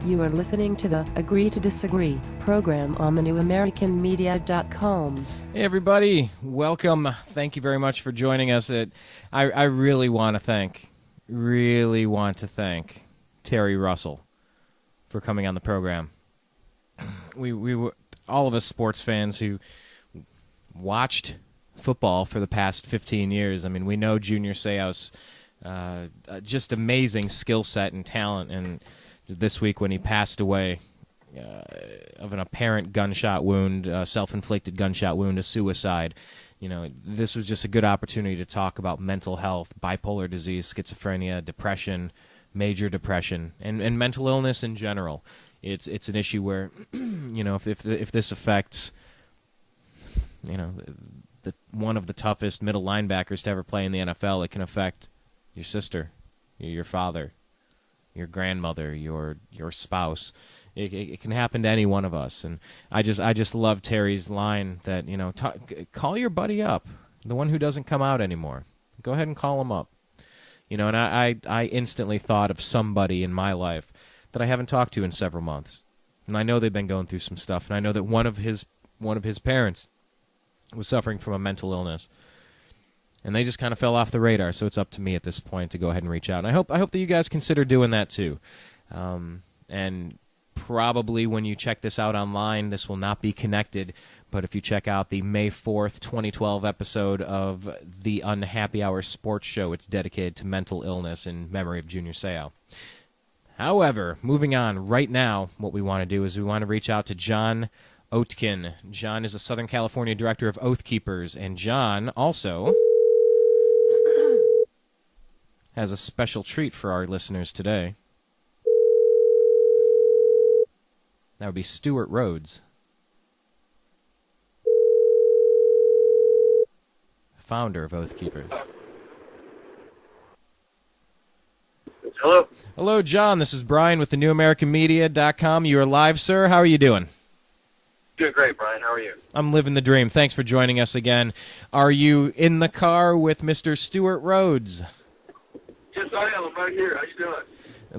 You are listening to the Agree to Disagree program on the newamericanmedia.com. Hey everybody, welcome. Thank you very much for joining us. I really want to thank Terry Russell for coming on the program. We were all of us sports fans who watched football for the past 15 years. I mean, we know Junior Seau's just amazing skill set and talent, and this week when he passed away of an apparent gunshot wound, self-inflicted gunshot wound, a suicide, you know, this was just a good opportunity to talk about mental health, bipolar disease, schizophrenia, depression, major depression, and mental illness in general. It's an issue where, you know, if this affects, you know, one of the toughest middle linebackers to ever play in the NFL, it can affect your sister, your father, your grandmother, your spouse. It can happen to any one of us. And I just love Terry's line that, you know, call your buddy up, the one who doesn't come out anymore. Go ahead and call him up. You know, and I instantly thought of somebody in my life that I haven't talked to in several months. And I know they've been going through some stuff, and I know that one of his parents was suffering from a mental illness. And they just kind of fell off the radar, so it's up to me at this point to go ahead and reach out. And I hope that you guys consider doing that too. And probably when you check this out online, this will not be connected. But if you check out the May 4th, 2012 episode of the Unhappy Hour Sports Show, it's dedicated to mental illness in memory of Junior Seau. However, moving on, right now, what we want to do is we want to reach out to John Oatken. John is the Southern California director of Oathkeepers, and John also has a special treat for our listeners today. That would be Stewart Rhodes, founder of Oathkeepers. Hello. Hello, John. This is Brian with the newamericanmedia.com. You are live, sir. How are you doing? Doing great, Brian. How are you? I'm living the dream. Thanks for joining us again. Are you in the car with Mr. Stewart Rhodes? Yes, I am. I'm right here. How you doing?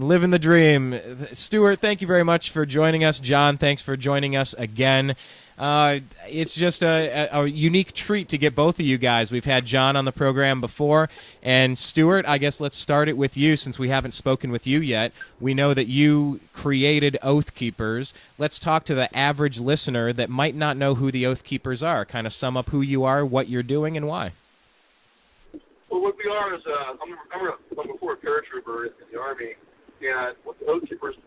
Living the dream. Stewart, thank you very much for joining us. John, thanks for joining us again. It's just a unique treat to get both of you guys. We've had John on the program before, and Stewart, I guess let's start it with you since we haven't spoken with you yet. We know that you created Oathkeepers. Let's talk to the average listener that might not know who the Oathkeepers are. Kind of sum up who you are, what you're doing, and why. Well, what we are is I'm before a paratrooper in the Army, and what the Oathkeepers'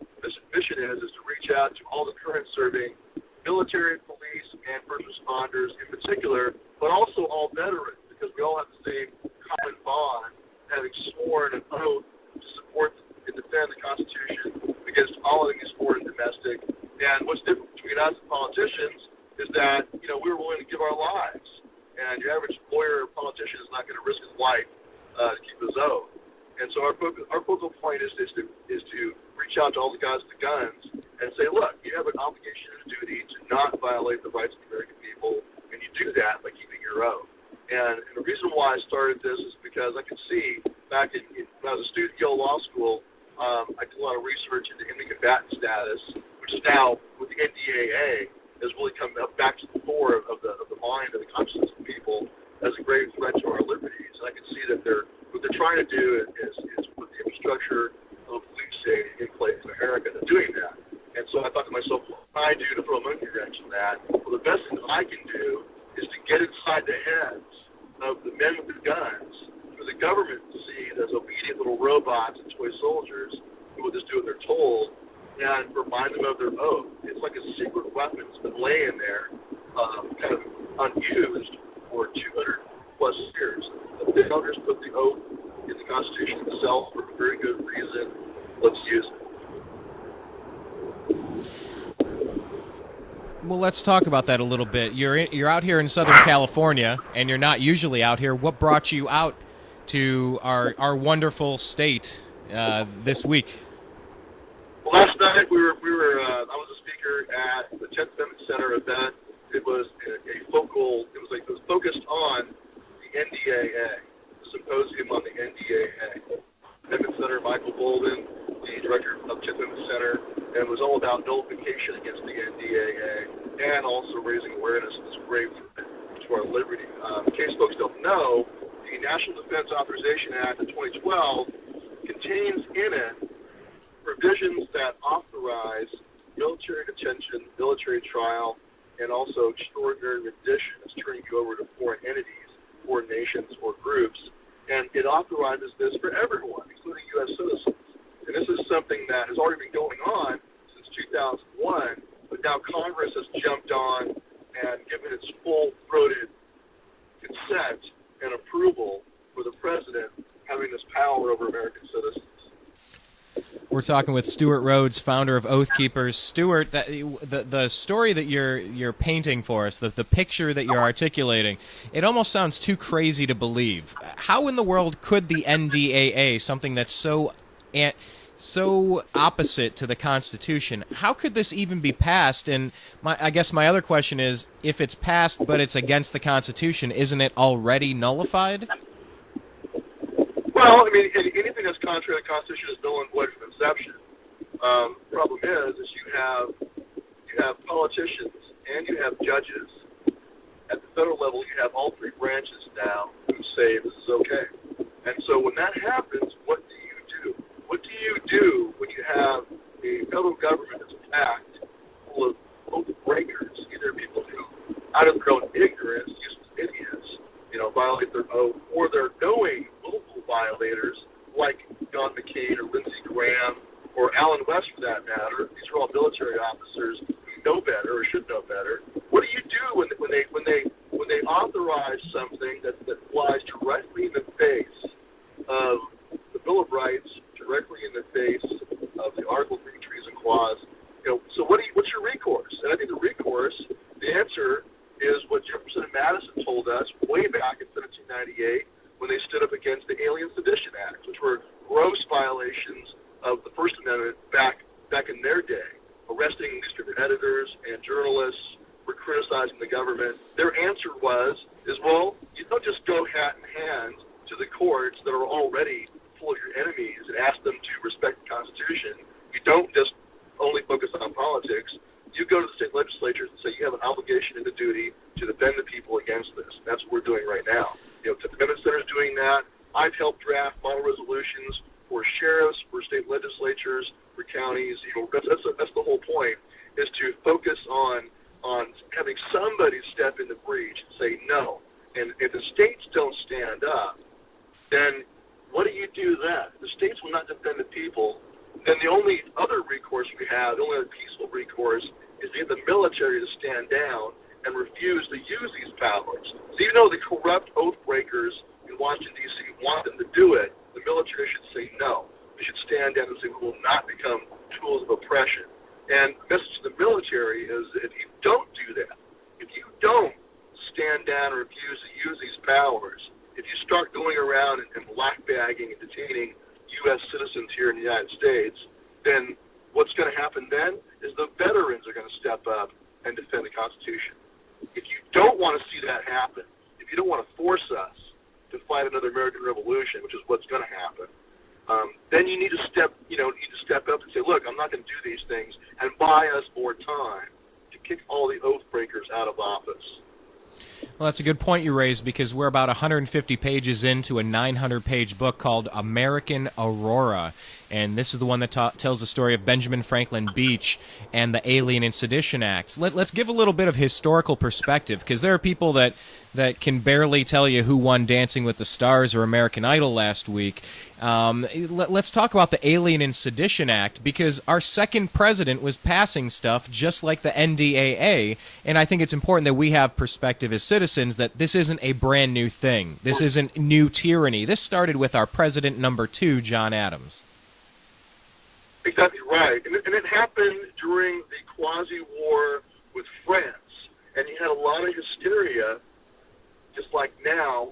mission is to reach out to all the current serving military, police, and first responders in particular, but also all veterans, because we all have the same common bond, having sworn an oath to support and defend the Constitution against all enemies, foreign and domestic. And what's different between us and politicians is that, you know, we're willing to give our lives. And your average lawyer or politician is not going to risk his life to keep his oath. And so our focal point is to reach out to all the guys with the guns and say, look, you have an obligation and a duty to not violate the rights of the American people, and you do that by keeping your oath. And the reason why I started this is because I could see back when I was a student at Yale Law School, I did a lot of research into enemy combatant status, which is now, with the NDAA, has really come up back to the fore of the mind and the consciousness of people as a grave threat to our liberties. And I can see that what they're trying to do is put the infrastructure of a police state in place in America. They're doing that. And so I thought to myself, what can I do to throw a monkey wrench in that? Well, the best thing that I can do is to get inside the heads of the men with the guns, for the government to see as obedient little robots and toy soldiers who will just do what they're told, and remind them of their oath. It's like a secret weapon that's been laying there, kind of unused for 200-plus years. The founders put the oath in the Constitution itself for a very good reason. Let's use it. Well, let's talk about that a little bit. You're out here in Southern California, and you're not usually out here. What brought you out to our wonderful state this week? Well, last night I was a speaker at the 10th Amendment Center event. It was it was focused on the NDAA, the symposium on the NDAA. Amendment Center, Michael Bolden, the director of 10th Amendment Center, and was all about nullification against the NDAA and also raising awareness of this grave threat to our liberty. In case folks don't know, the National Defense Authorization Act of 2012 contains in it provisions that authorize military detention, military trial, and also extraordinary rendition, as turning you over to foreign entities, foreign nations, or groups. And it authorizes this for everyone, including U.S. citizens. And this is something that has already been going on since 2001, but now Congress has jumped on and given its full-throated consent and approval for the president having this power over American citizens. We're talking with Stewart Rhodes, founder of Oathkeepers. Stewart, the story that you're painting for us, the picture that you're articulating, it almost sounds too crazy to believe. How in the world could the NDAA, something that's so opposite to the Constitution, how could this even be passed? And I guess my other question is, if it's passed but it's against the Constitution, isn't it already nullified? Well, I mean, anything that's contrary to the Constitution is null and void from inception. Problem is you have politicians and you have judges. At the federal level, you have all three branches now who say this is okay. And so when that happens, what do you do? What do you do when you have a federal government that's packed full of oath breakers, either people who, out of their own ignorance, useless idiots, violate their oath, or they're knowing willful violators like John McCain or Lindsey Graham or Alan West for that matter? These are all military officers who know better or should know better. What do you do when they authorize something that flies directly in the face of the Bill of Rights, directly in the face of the Article 3 Treason Clause? So what's your recourse? And I think the recourse, the answer is what Jefferson and Madison told us way back in 1798 when they stood up against the Alien Sedition Acts, which were gross violations of the First Amendment back in their day, arresting newspaper editors and journalists for criticizing the government. Their answer well, you don't just go hat in hand to the courts that are already full of your enemies and ask them to respect the Constitution. You don't just only focus on politics. You go to the state legislatures and say you have an obligation and a duty to defend the people against this. That's what we're doing right now. The Amendment Center is doing that. I've helped draft model resolutions for sheriffs, for state legislatures, for counties. That's the whole point, is to focus on having somebody step in the breach and say no. And if the states don't stand up, then what do you do then? The states will not defend the people. Then the only other recourse we have, the only other peaceful recourse, is to get the military to stand down and refuse to use these powers. So even though the corrupt oath breakers in Washington, D.C. want them to do it, the military should say no. They should stand down and say we will not become tools of oppression. And the message to the military is that if you don't do that, if you don't stand down and refuse to use these powers, if you start going around and blackbagging and detaining U.S. citizens here in the United States, then what's going to happen then is the veterans are going to step up and defend the Constitution. If you don't want to see that happen, if you don't want to force us to fight another American Revolution, which is what's going to happen, then you need to step up and say, look, I'm not going to do these things, and buy us more time to kick all the oath breakers out of office. Well, that's a good point you raised, because we're about 150 pages into a 900-page book called American Aurora, and this is the one that tells the story of Benjamin Franklin Beach and the Alien and Sedition Acts. Let's give a little bit of historical perspective, because there are people that can barely tell you who won Dancing with the Stars or American Idol last week. Let's talk about the Alien and Sedition Act, because our second president was passing stuff just like the NDAA, and I think it's important that we have perspective as citizens that this isn't a brand new thing. This isn't new tyranny. This started with our president number 2, John Adams. Exactly right. And it happened during the quasi-war with France, and you had a lot of hysteria, just like now.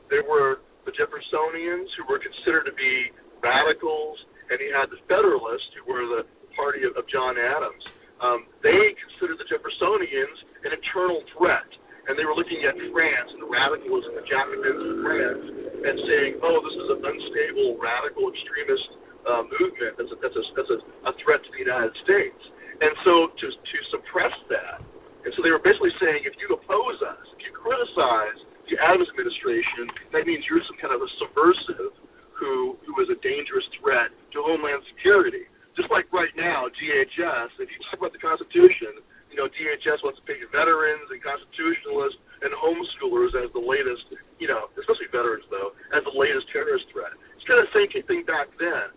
There were the Jeffersonians, who were considered to be radicals, and you had the Federalists, who were the party of John Adams. They considered the Jeffersonians an internal threat, and they were looking at France and the radicalism, the Jacobins of France, and saying, oh, this is an unstable, radical, extremist movement that's a threat to the United States. And so to suppress that, and so they were basically saying, if you oppose us, if you criticize the Adams administration, that means you're some kind of a subversive who is a dangerous threat to Homeland Security. Just like right now, DHS, if you talk about the Constitution, DHS wants to paint veterans and constitutionalists and homeschoolers as the latest, especially veterans though, as the latest terrorist threat. It's kind of the same thing back then.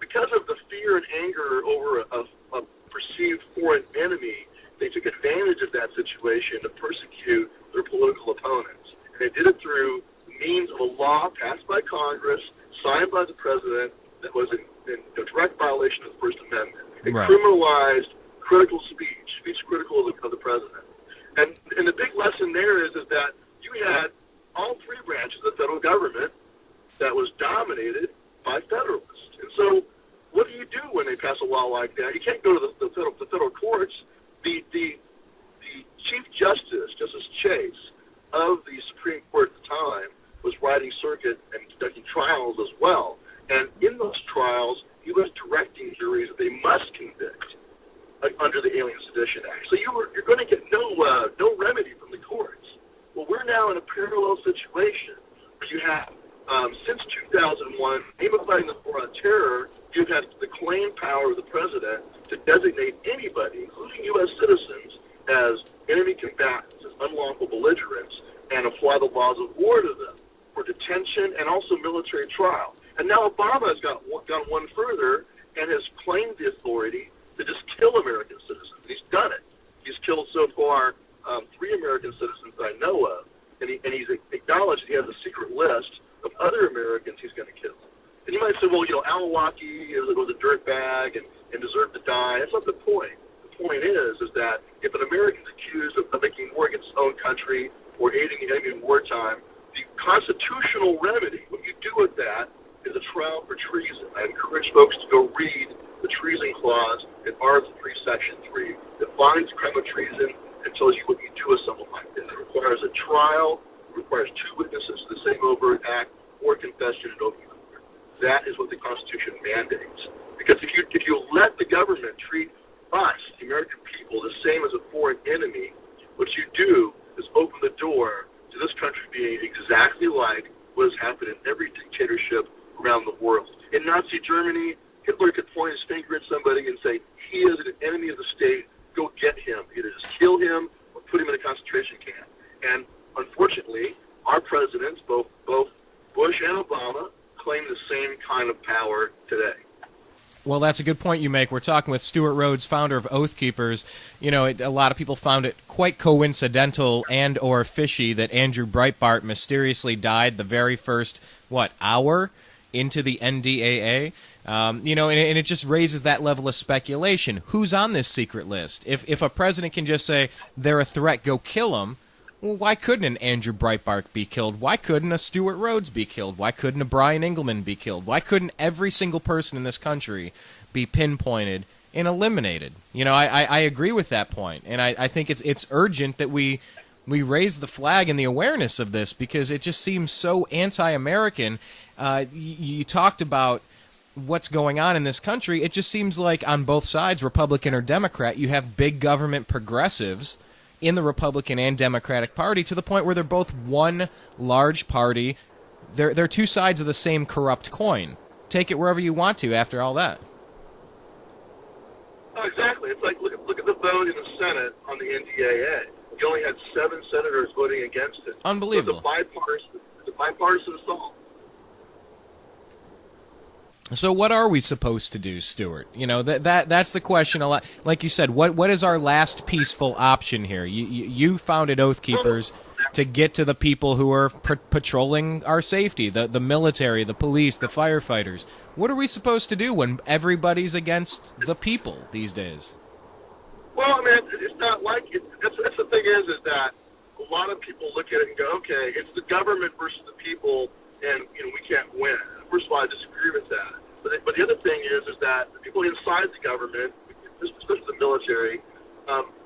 Because of the fear and anger over a perceived foreign enemy, they took advantage of that situation to persecute their political opponents. And they did it through means of a law passed by Congress, signed by the president, that was in direct violation of the First Amendment. It criminalized critical speech critical of the president. And the big lesson there is that you had all three branches of the federal government that was dominated by Federalists. And so what do you do when they pass a law like that? You can't go to the federal courts. The Chief Justice, Justice Chase, of the Supreme Court at the time, was riding circuit and conducting trials as well. And in those trials, he was directing juries that they must convict under the Alien Sedition Act. So you're going to get no remedy from the courts. Well, we're now in a parallel situation where you have, since 2001, aim of fighting the war on terror, you've had the claim power of the president to designate anybody, including U.S. citizens, as enemy combatants, as unlawful belligerents, and apply the laws of war to them for detention and also military trial. And now Obama has gone one further and has claimed the authority to just kill American citizens. And he's done it. He's killed so far 3 American citizens that I know of, and he's acknowledged he has a secret list of other Americans he's going to kill. And you might say, well, Al-Awlaki was a dirtbag and deserved to die. That's not the point. The point is that if an American is accused of making war against his own country or aiding the enemy in wartime, the constitutional remedy, what you do with that, is a trial for treason. I encourage folks to go read the treason clause in Article 3, Section 3. It defines the crime of treason and tells you what you do with someone like that. It requires a trial, it requires 2 witnesses to the same overt act, or confession in open court. That is what the Constitution mandates. Because if you let the government treat us, the American people, the same as a foreign enemy, what you do is open the door to this country being exactly like what has happened in every dictatorship around the world. In Nazi Germany, Hitler could point his finger at somebody and say, he is an enemy of the state, go get him. Either just kill him or put him in a concentration camp. And unfortunately, our presidents, both Bush and Obama, claim the same kind of power today. Well, that's a good point you make. We're talking with Stewart Rhodes, founder of Oathkeepers. A lot of people found it quite coincidental and or fishy that Andrew Breitbart mysteriously died the very first, hour into the NDAA. And it just raises that level of speculation. Who's on this secret list? If a president can just say, they're a threat, go kill them, well, why couldn't an Andrew Breitbart be killed? Why couldn't a Stewart Rhodes be killed? Why couldn't a Brian Engelman be killed? Why couldn't every single person in this country be pinpointed and eliminated? I agree with that point, and I think it's urgent that we raise the flag and the awareness of this, because it just seems so anti-American. You talked about what's going on in this country. It just seems like on both sides, Republican or Democrat, you have big government progressives in the Republican and Democratic Party, to the point where they're both one large party. They're 2 sides of the same corrupt coin. Take it wherever you want to after all that. Oh, exactly. It's like, look at the vote in the Senate on the NDAA. You only had 7 senators voting against it. Unbelievable. It's a bipartisan assault. So what are we supposed to do, Stewart? That's the question a lot. Like you said, what is our last peaceful option here? You founded Oathkeepers to get to the people who are patrolling our safety, the military, the police, the firefighters. What are we supposed to do when everybody's against the people these days? Well, it's not like it. That's the thing is that a lot of people look at it and go, okay, it's the government versus the people, and we can't win. First of all, I disagree with that. But the other thing is that the people inside the government, especially the military,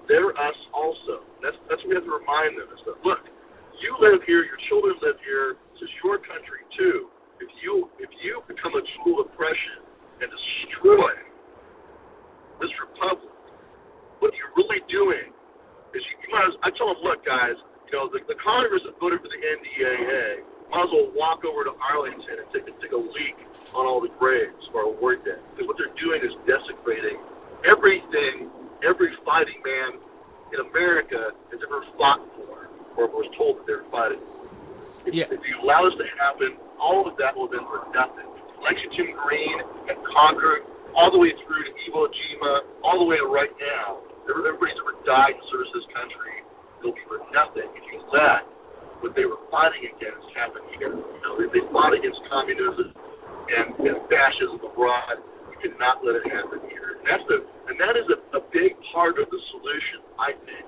they're us also. That's what we have to remind them. Is that, look, you live here, your children live here. This is your country too. If you become a tool of oppression and destroy this republic, guys, the Congress that voted for the NDAA might as well walk over to Arlington and take a leak on all the graves for a war dead. Because what they're doing is desecrating everything every fighting man in America has ever fought for, or was told that they were fighting. If you allow this to happen, all of that will have been for nothing. Lexington Green and Concord, all the way through to Iwo Jima, all the way to right now, everybody's ever died in service to this country, it'll be for nothing if you let what they were fighting against happen here. They fought against communism and fascism abroad. You cannot let it happen here. And that is a big part of the solution, I think,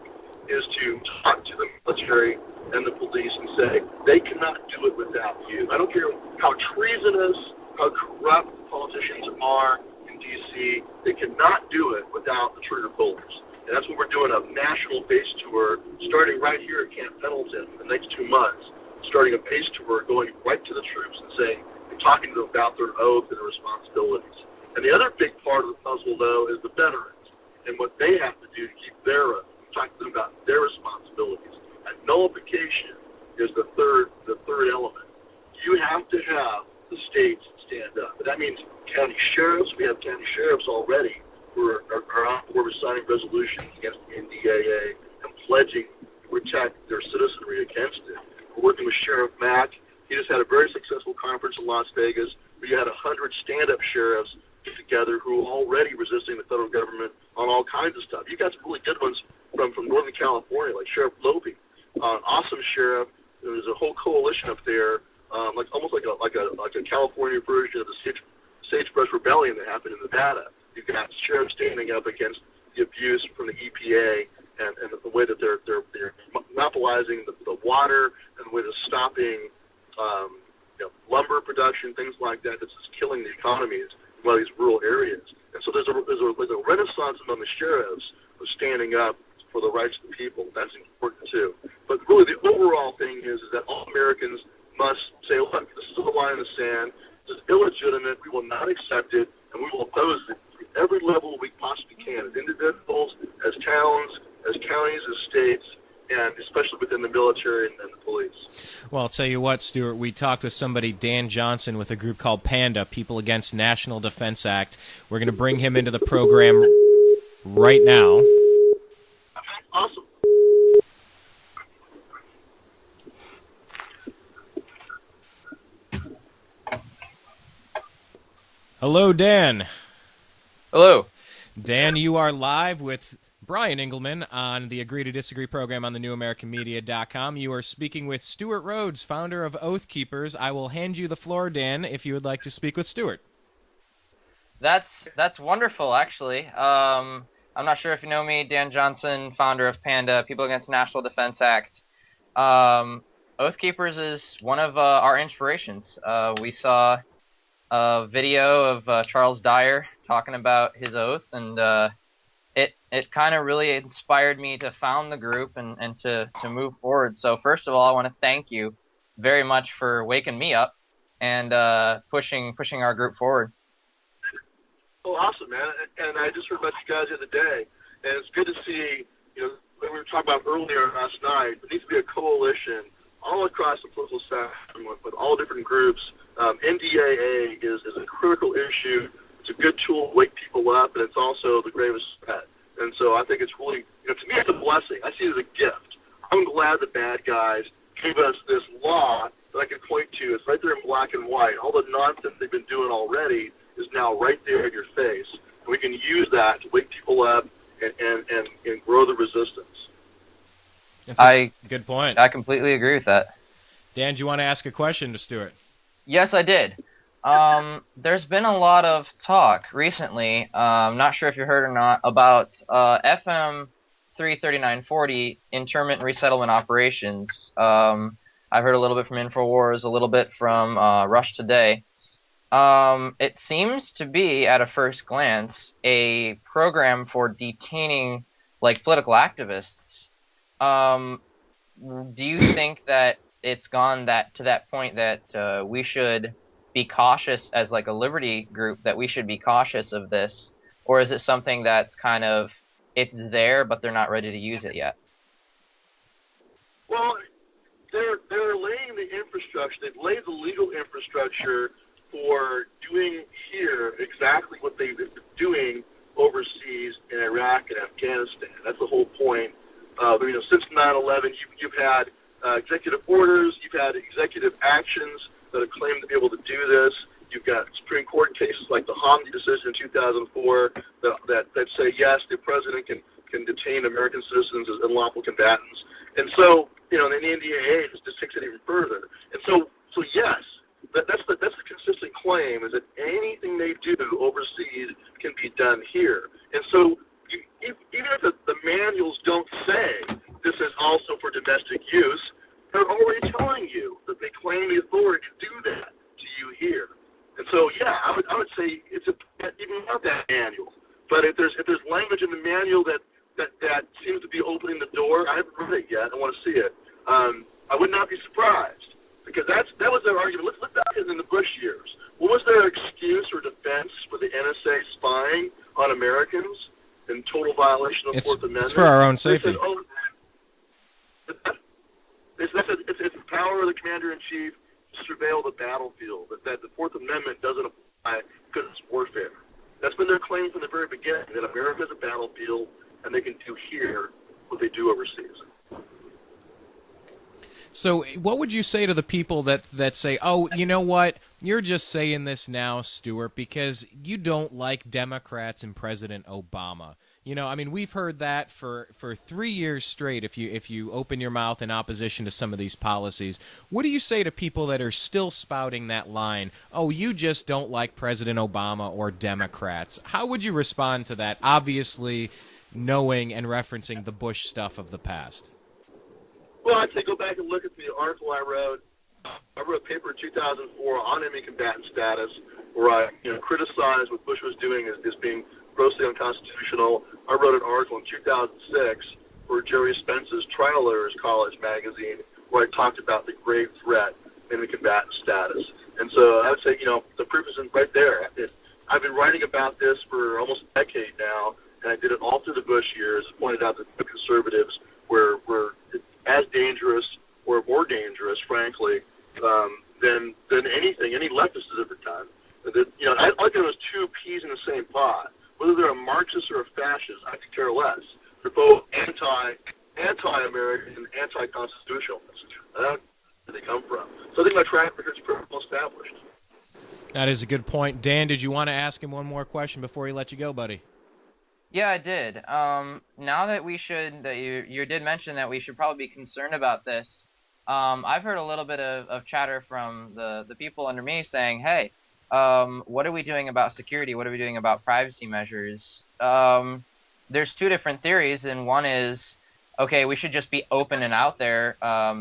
is to talk to the military and the police and say, they cannot do it without you. I don't care how treasonous, how corrupt politicians are in D.C., they cannot do it without the trigger pullers. And that's what we're doing, a national base tour, starting right here at Camp Pendleton in the next 2 months, starting a base tour, going right to the troops and saying, and talking to them about their oath and their responsibilities. And the other big part of the puzzle, though, is the veterans and what they have to do to keep their oath. Talk to them about their responsibilities. And nullification is the third element. You have to have the states stand up. But that means county sheriffs. We have county sheriffs already who are on board with signing resolutions against the NDAA and pledging to protect their citizenry against it. We're working with Sheriff Mack. He just had a very successful conference in Las Vegas where you had 100 stand-up sheriffs get together who are already resisting the federal government on all kinds of stuff. You got some really good ones from Northern California, like Sheriff Lope, awesome sheriff. There's a whole coalition up there, almost like a California version of the Sagebrush Rebellion that happened in Nevada. You've got sheriffs standing up against the abuse from the EPA and the way that they're monopolizing the water and the way they're stopping lumber production, things like that. That's just killing the economies in a lot of these rural areas. And so there's a renaissance among the sheriffs of standing up for the rights of the people. That's important too. But really, the overall thing is that all Americans must say, look, this is a line in the sand. This is illegitimate. We will not accept it, and we will oppose it at every level we possibly can, as individuals, as towns, as counties, as states, and especially within the military and the police. Well, I'll tell you what, Stewart, we talked with somebody, Dan Johnson, with a group called PANDA, People Against National Defense Act. We're going to bring him into the program right now. Awesome. Hello, Dan. Hello. Dan, you are live with Brian Engelman on the Agree to Disagree program on the newamericanmedia.com. You are speaking with Stewart Rhodes, founder of Oathkeepers. I will hand you the floor, Dan, if you would like to speak with Stewart. That's wonderful, actually. I'm not sure if you know me, Dan Johnson, founder of PANDA, People Against National Defense Act. Oathkeepers is one of our inspirations. We saw a video of Charles Dyer talking about his oath, and it kind of really inspired me to found the group and to move forward. So first of all, I want to thank you very much for waking me up and pushing our group forward. Oh, awesome, man. And I just heard about you guys the other day, and it's good to see, like we were talking about earlier last night, there needs to be a coalition all across the political spectrum with all different groups. NDAA is a critical issue. It's a good tool to wake people up, and it's also the gravest threat. And so I think it's really, to me, it's a blessing. I see it as a gift. I'm glad the bad guys gave us this law that I can point to. It's right there in black and white. All the nonsense they've been doing already is now right there in your face. And we can use that to wake people up and grow the resistance. That's a good point. I completely agree with that. Dan, do you want to ask a question to Stewart? Yes, I did. There's been a lot of talk recently, I'm not sure if you heard or not, about FM 33940, internment and resettlement operations. I heard a little bit from InfoWars, a little bit from Rush Today. It seems to be, at a first glance, a program for detaining political activists. Do you think that it's gone to that point that we should be cautious as a liberty group, that we should be cautious of this? Or is it something that's kind of, it's there, but they're not ready to use it yet? Well, they're laying the infrastructure. They've laid the legal infrastructure for doing here exactly what they've been doing overseas in Iraq and Afghanistan. That's the whole point. Since 9/11, you've had executive orders, you've had executive actions that have claimed to be able to do this. You've got Supreme Court cases like the Hamdi decision in 2004 that say yes, the president can detain American citizens as unlawful combatants. And so, the NDAA just takes it even further. And so yes, that's the consistent claim, is that anything they do overseas can be done here. And so even if the manuals don't say this is also for domestic use, they're already telling you that they claim the authority to do that to you here. And so, yeah, I would say it's even not that manual. But if there's language in the manual that seems to be opening the door, I haven't read it yet. I want to see it. I would not be surprised, because that was their argument. Let's look back in the Bush years. What was their excuse or defense for the NSA spying on Americans in total violation of the Fourth Amendment? It's for our own safety. It's the power of the commander-in-chief to surveil the battlefield, that the Fourth Amendment doesn't apply because it's warfare. That's been their claim from the very beginning, that America is a battlefield and they can do here what they do overseas. So what would you say to the people that say, oh, you know what, you're just saying this now, Stewart, because you don't like Democrats and President Obama? We've heard that for 3 years straight if you open your mouth in opposition to some of these policies. What do you say to people that are still spouting that line, oh, you just don't like President Obama or Democrats? How would you respond to that, obviously knowing and referencing the Bush stuff of the past? Well, I'd say go back and look at the article I wrote. I wrote a paper in 2004 on enemy combatant status, where I criticized what Bush was doing as being grossly unconstitutional. I wrote an article in 2006 for Jerry Spence's Trial Lawyers College magazine, where I talked about the grave threat in the combatant status. And so I would say, the proof is right there. I've been writing about this for almost a decade now, and I did it all through the Bush years. Pointed out that the conservatives were as dangerous or more dangerous, frankly, than any leftist has ever done. I like them as two peas in the same pod. Whether they're a Marxist or a fascist, I could care less. They're both anti-American and anti-constitutionalist. I don't know where they come from. So I think my track record's pretty well established. That is a good point. Dan, did you want to ask him one more question before he let you go, buddy? Yeah, I did. Now that you did mention that we should probably be concerned about this, I've heard a little bit of chatter from the people under me saying, hey, what are we doing about security? What are we doing about privacy measures? There's two different theories, and one is, okay, we should just be open and out there.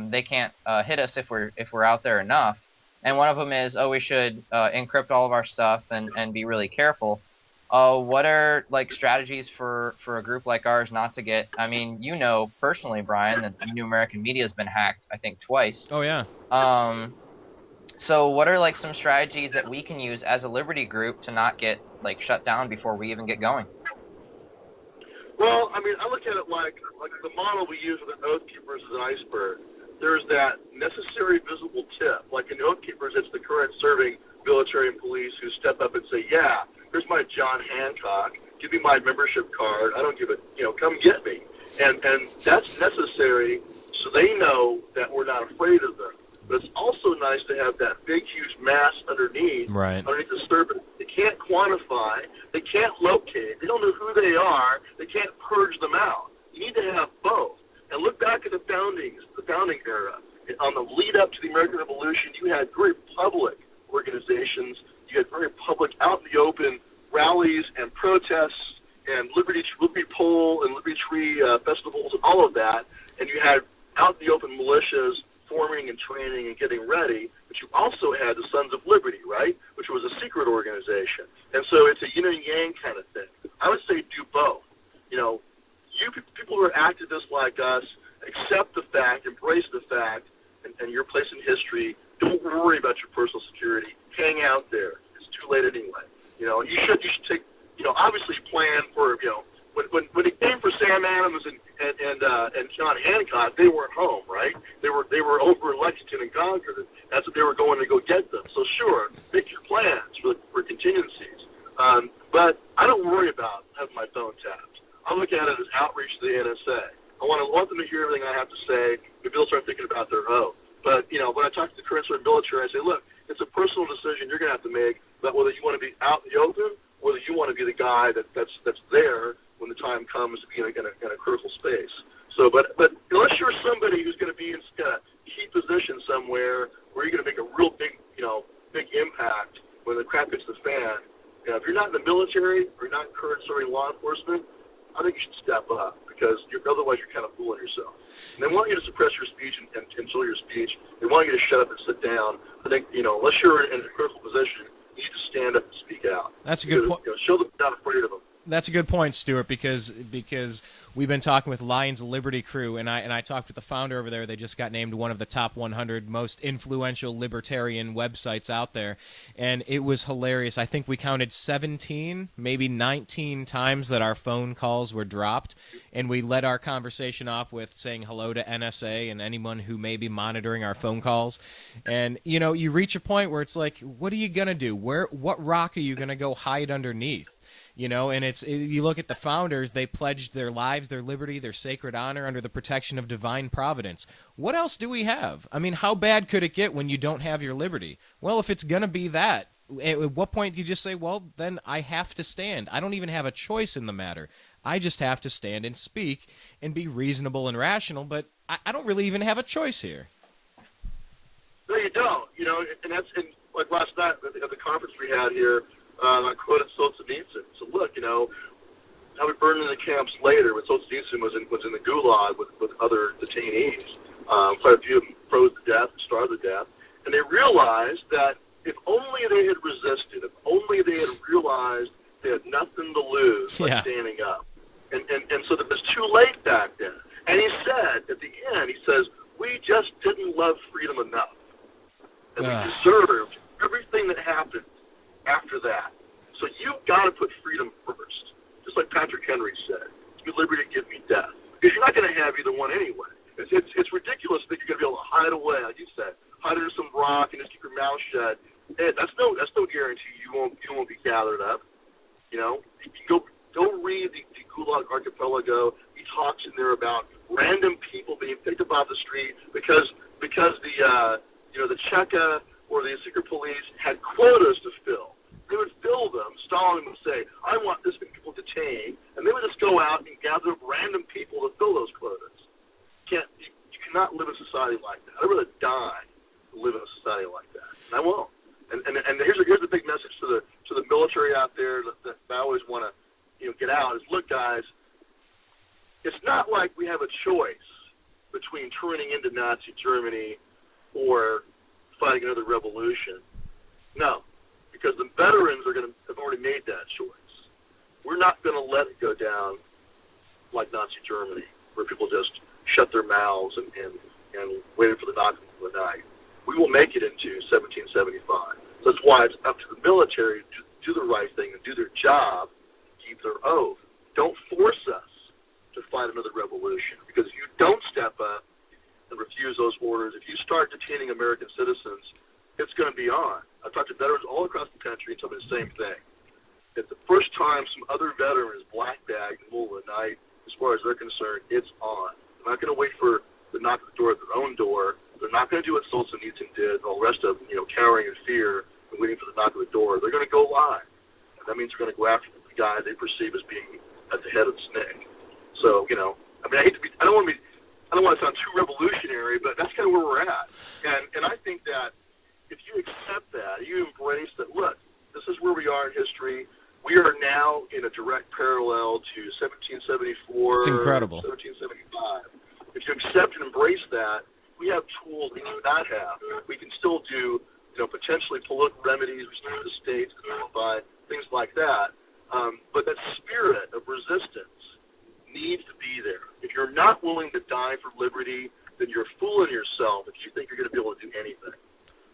They can't hit us if we're out there enough. And one of them is, we should encrypt all of our stuff and be really careful. What are strategies for a group like ours not to get? I mean, personally, Brian, that the New American Media has been hacked, I think, twice. Oh yeah. So what are some strategies that we can use as a liberty group to not get shut down before we even get going? Well, I look at it like the model we use with the Oathkeepers is an iceberg. There's that necessary visible tip. Like in Oathkeepers, it's the current serving military and police who step up and say, yeah, here's my John Hancock. Give me my membership card. I don't give it, come get me. And that's necessary so they know that we're not afraid of them. But it's also nice to have that big, huge mass underneath the surface. They can't quantify. They can't locate. They don't know who they are. They can't purge them out. You need to have both. And look back at the founding era. On the lead up to the American Revolution, you had very public organizations. You had very public, out in the open rallies and protests and Liberty Pole and Liberty Tree festivals and all of that. And you had out in the open militias forming and training and getting ready. But you also had the Sons of Liberty, right, which was a secret organization. And so it's a yin and yang kind of thing. I would say do both. You people who are activists like us, accept the fact, embrace the fact, and your place in history. Don't worry about your personal security. Hang out there. It's too late anyway. You should take, obviously plan for, when it came for Sam Adams and John Hancock, they weren't home, right? But I don't worry about having my phone tapped. I look at it as outreach to the NSA. I want them to hear everything I have to say. Maybe they'll start thinking about their oath. But, when I talk to the current sort of military, I say, look, it's a personal decision you're going to have to make about whether you want to be out in the open, whether you want to be the guy that's there when the time comes to be in a critical space. So, but unless you're somebody who's going to be in a key position somewhere where you're going to make a real big impact when the crap hits the fan, if you're not in the military or you're not in current serving law enforcement, I think you should step up because otherwise you're kind of fooling yourself. And they want you to suppress your speech and control your speech. They want you to shut up and sit down. I think, unless you're in a critical position, you need to stand up and speak out. That's a good point. Show them you're not afraid of them. That's a good point, Stewart, because we've been talking with Lions Liberty Crew, and I talked with the founder over there. They just got named one of the top 100 most influential libertarian websites out there, and it was hilarious. I think we counted 17, maybe 19 times that our phone calls were dropped, and we led our conversation off with saying hello to NSA and anyone who may be monitoring our phone calls. And, you reach a point where it's like, what are you going to do? What rock are you going to go hide underneath? And you look at the founders, they pledged their lives, their liberty, their sacred honor under the protection of divine providence. What else do we have? I mean, how bad could it get when you don't have your liberty? Well, if it's going to be that, at what point do you just say, well, then I have to stand? I don't even have a choice in the matter. I just have to stand and speak and be reasonable and rational, but I don't really even have a choice here. No, you don't. And that's like last night at the conference we had here. I quoted Solzhenitsyn. So look, I would burn in the camps later, but Solzhenitsyn was in the gulag with other detainees. Quite a few of them froze to death, starved to death, and they realized that if only they had resisted, if only they had realized they had nothing to lose by standing up, and so that it was too late back then. And he said at the end, he says, we just didn't love freedom enough, and we deserved everything that happened after that. So you've got to put freedom first. Just like Patrick Henry said, give me liberty, give me death. Because you're not going to have either one anyway. It's ridiculous that you're going to be able to hide away, like you said, hide under some rock and just keep your mouth shut. Hey, that's no guarantee you won't be gathered up. You can go read the Gulag Archipelago. He talks in there about random people being picked up off the street because the Cheka or the secret police had quotas to fill. They would fill them. Stalin would say, I want this many people detained, and they would just go out and gather up random people to fill those quotas. You cannot live in a society like that. I'd rather die than live in a society like that. And I won't. And here's the big message to the military out there that I always want to get out is, look, guys, it's not like we have a choice between turning into Nazi Germany or fighting another revolution. No, because the veterans have already made that choice. We're not going to let it go down like Nazi Germany, where people just shut their mouths and waited for the knock of the night. We will make it into 1775. That's why it's up to the military to do the right thing and do their job, keep their oath. Don't force us to fight another revolution, because if you don't step up and refuse those orders, if you start detaining American citizens, it's going to be on. I've talked to veterans all across the country and told me the same thing. If the first time some other veteran is black-bagged in the middle of the night, as far as they're concerned, it's on. They're not going to wait for the knock at the door at their own door. They're not going to do what Solzhenitsyn did and all the rest of them, cowering in fear and waiting for the knock at the door. They're going to go live. And that means they're going to go after the guy they perceive as being at the head of the snake. So, I don't want to sound too revolutionary, but that's kind of where we're at. And I think that if you accept that, you embrace that, look, this is where we are in history. We are now in a direct parallel to 1774. It's incredible. 1775. If you accept and embrace that, we have tools we do not have. We can still do, potentially political remedies, restore the states, by things like that. But that spirit of resistance needs to be there. If you're not willing to die for liberty, then you're fooling yourself if you think you're going to be able to do anything.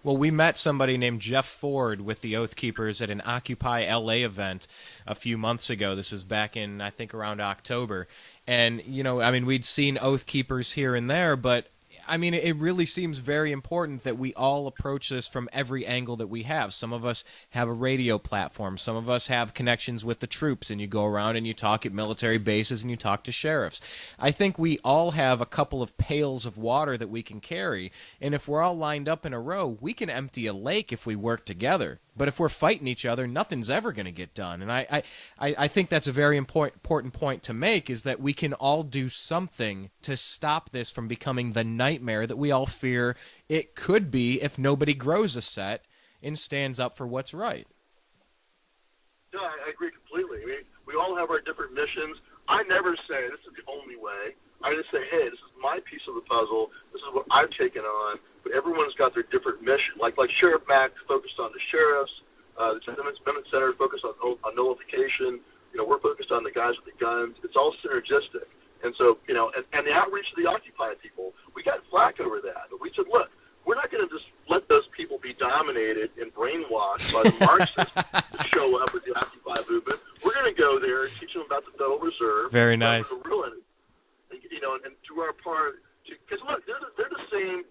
Well, we met somebody named Jeff Ford with the Oathkeepers at an Occupy LA event a few months ago. This was back in, I think, around October. And, we'd seen Oathkeepers here and there, but I mean, it really seems very important that we all approach this from every angle that we have. Some of us have a radio platform. Some of us have connections with the troops, and you go around and you talk at military bases and you talk to sheriffs. I think we all have a couple of pails of water that we can carry, and if we're all lined up in a row, we can empty a lake if we work together. But if we're fighting each other, nothing's ever going to get done. And I think that's a very important point to make, is that we can all do something to stop this from becoming the nightmare that we all fear it could be if nobody grows a set and stands up for what's right. No, I agree completely. I mean, we all have our different missions. I never say this is the only way. I just say, hey, this is my piece of the puzzle. This is what I've taken on. But everyone's got their different mission. Like Sheriff Mack focused on the sheriffs. The Sentiments Amendment Center is focused on nullification. We're focused on the guys with the guns. It's all synergistic. And so, and the outreach to the Occupy people, we got flack over that. But we said, look, we're not going to just let those people be dominated and brainwashed by the Marxists to show up with the Occupy movement. We're going to go there and teach them about the Federal Reserve. Very nice. And do our part. Because, look, they're the same.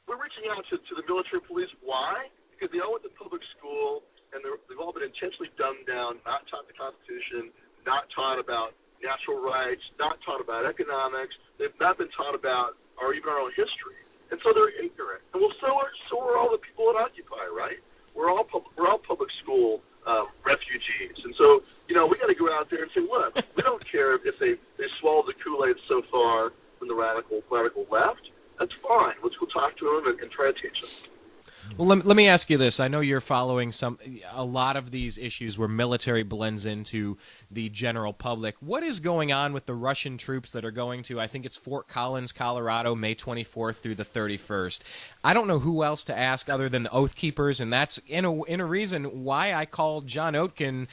We're reaching out to the military police. Why? Because they all went to public school, and they've all been intentionally dumbed down, not taught the Constitution, not taught about natural rights, not taught about economics. They've not been taught about even our own history. And so they're ignorant. And so are all the people at Occupy, right? We're all public school refugees. And so, we got to go out there and say, look, we don't care if they swallowed the Kool-Aid so far from the radical left. That's fine. Let's go talk to them and try to teach them. Well, let me ask you this. I know you're following a lot of these issues where military blends into the general public. What is going on with the Russian troops that are going to, I think it's Fort Collins, Colorado, May 24th through the 31st? I don't know who else to ask other than the Oathkeepers, and that's in a reason why I called John Oatken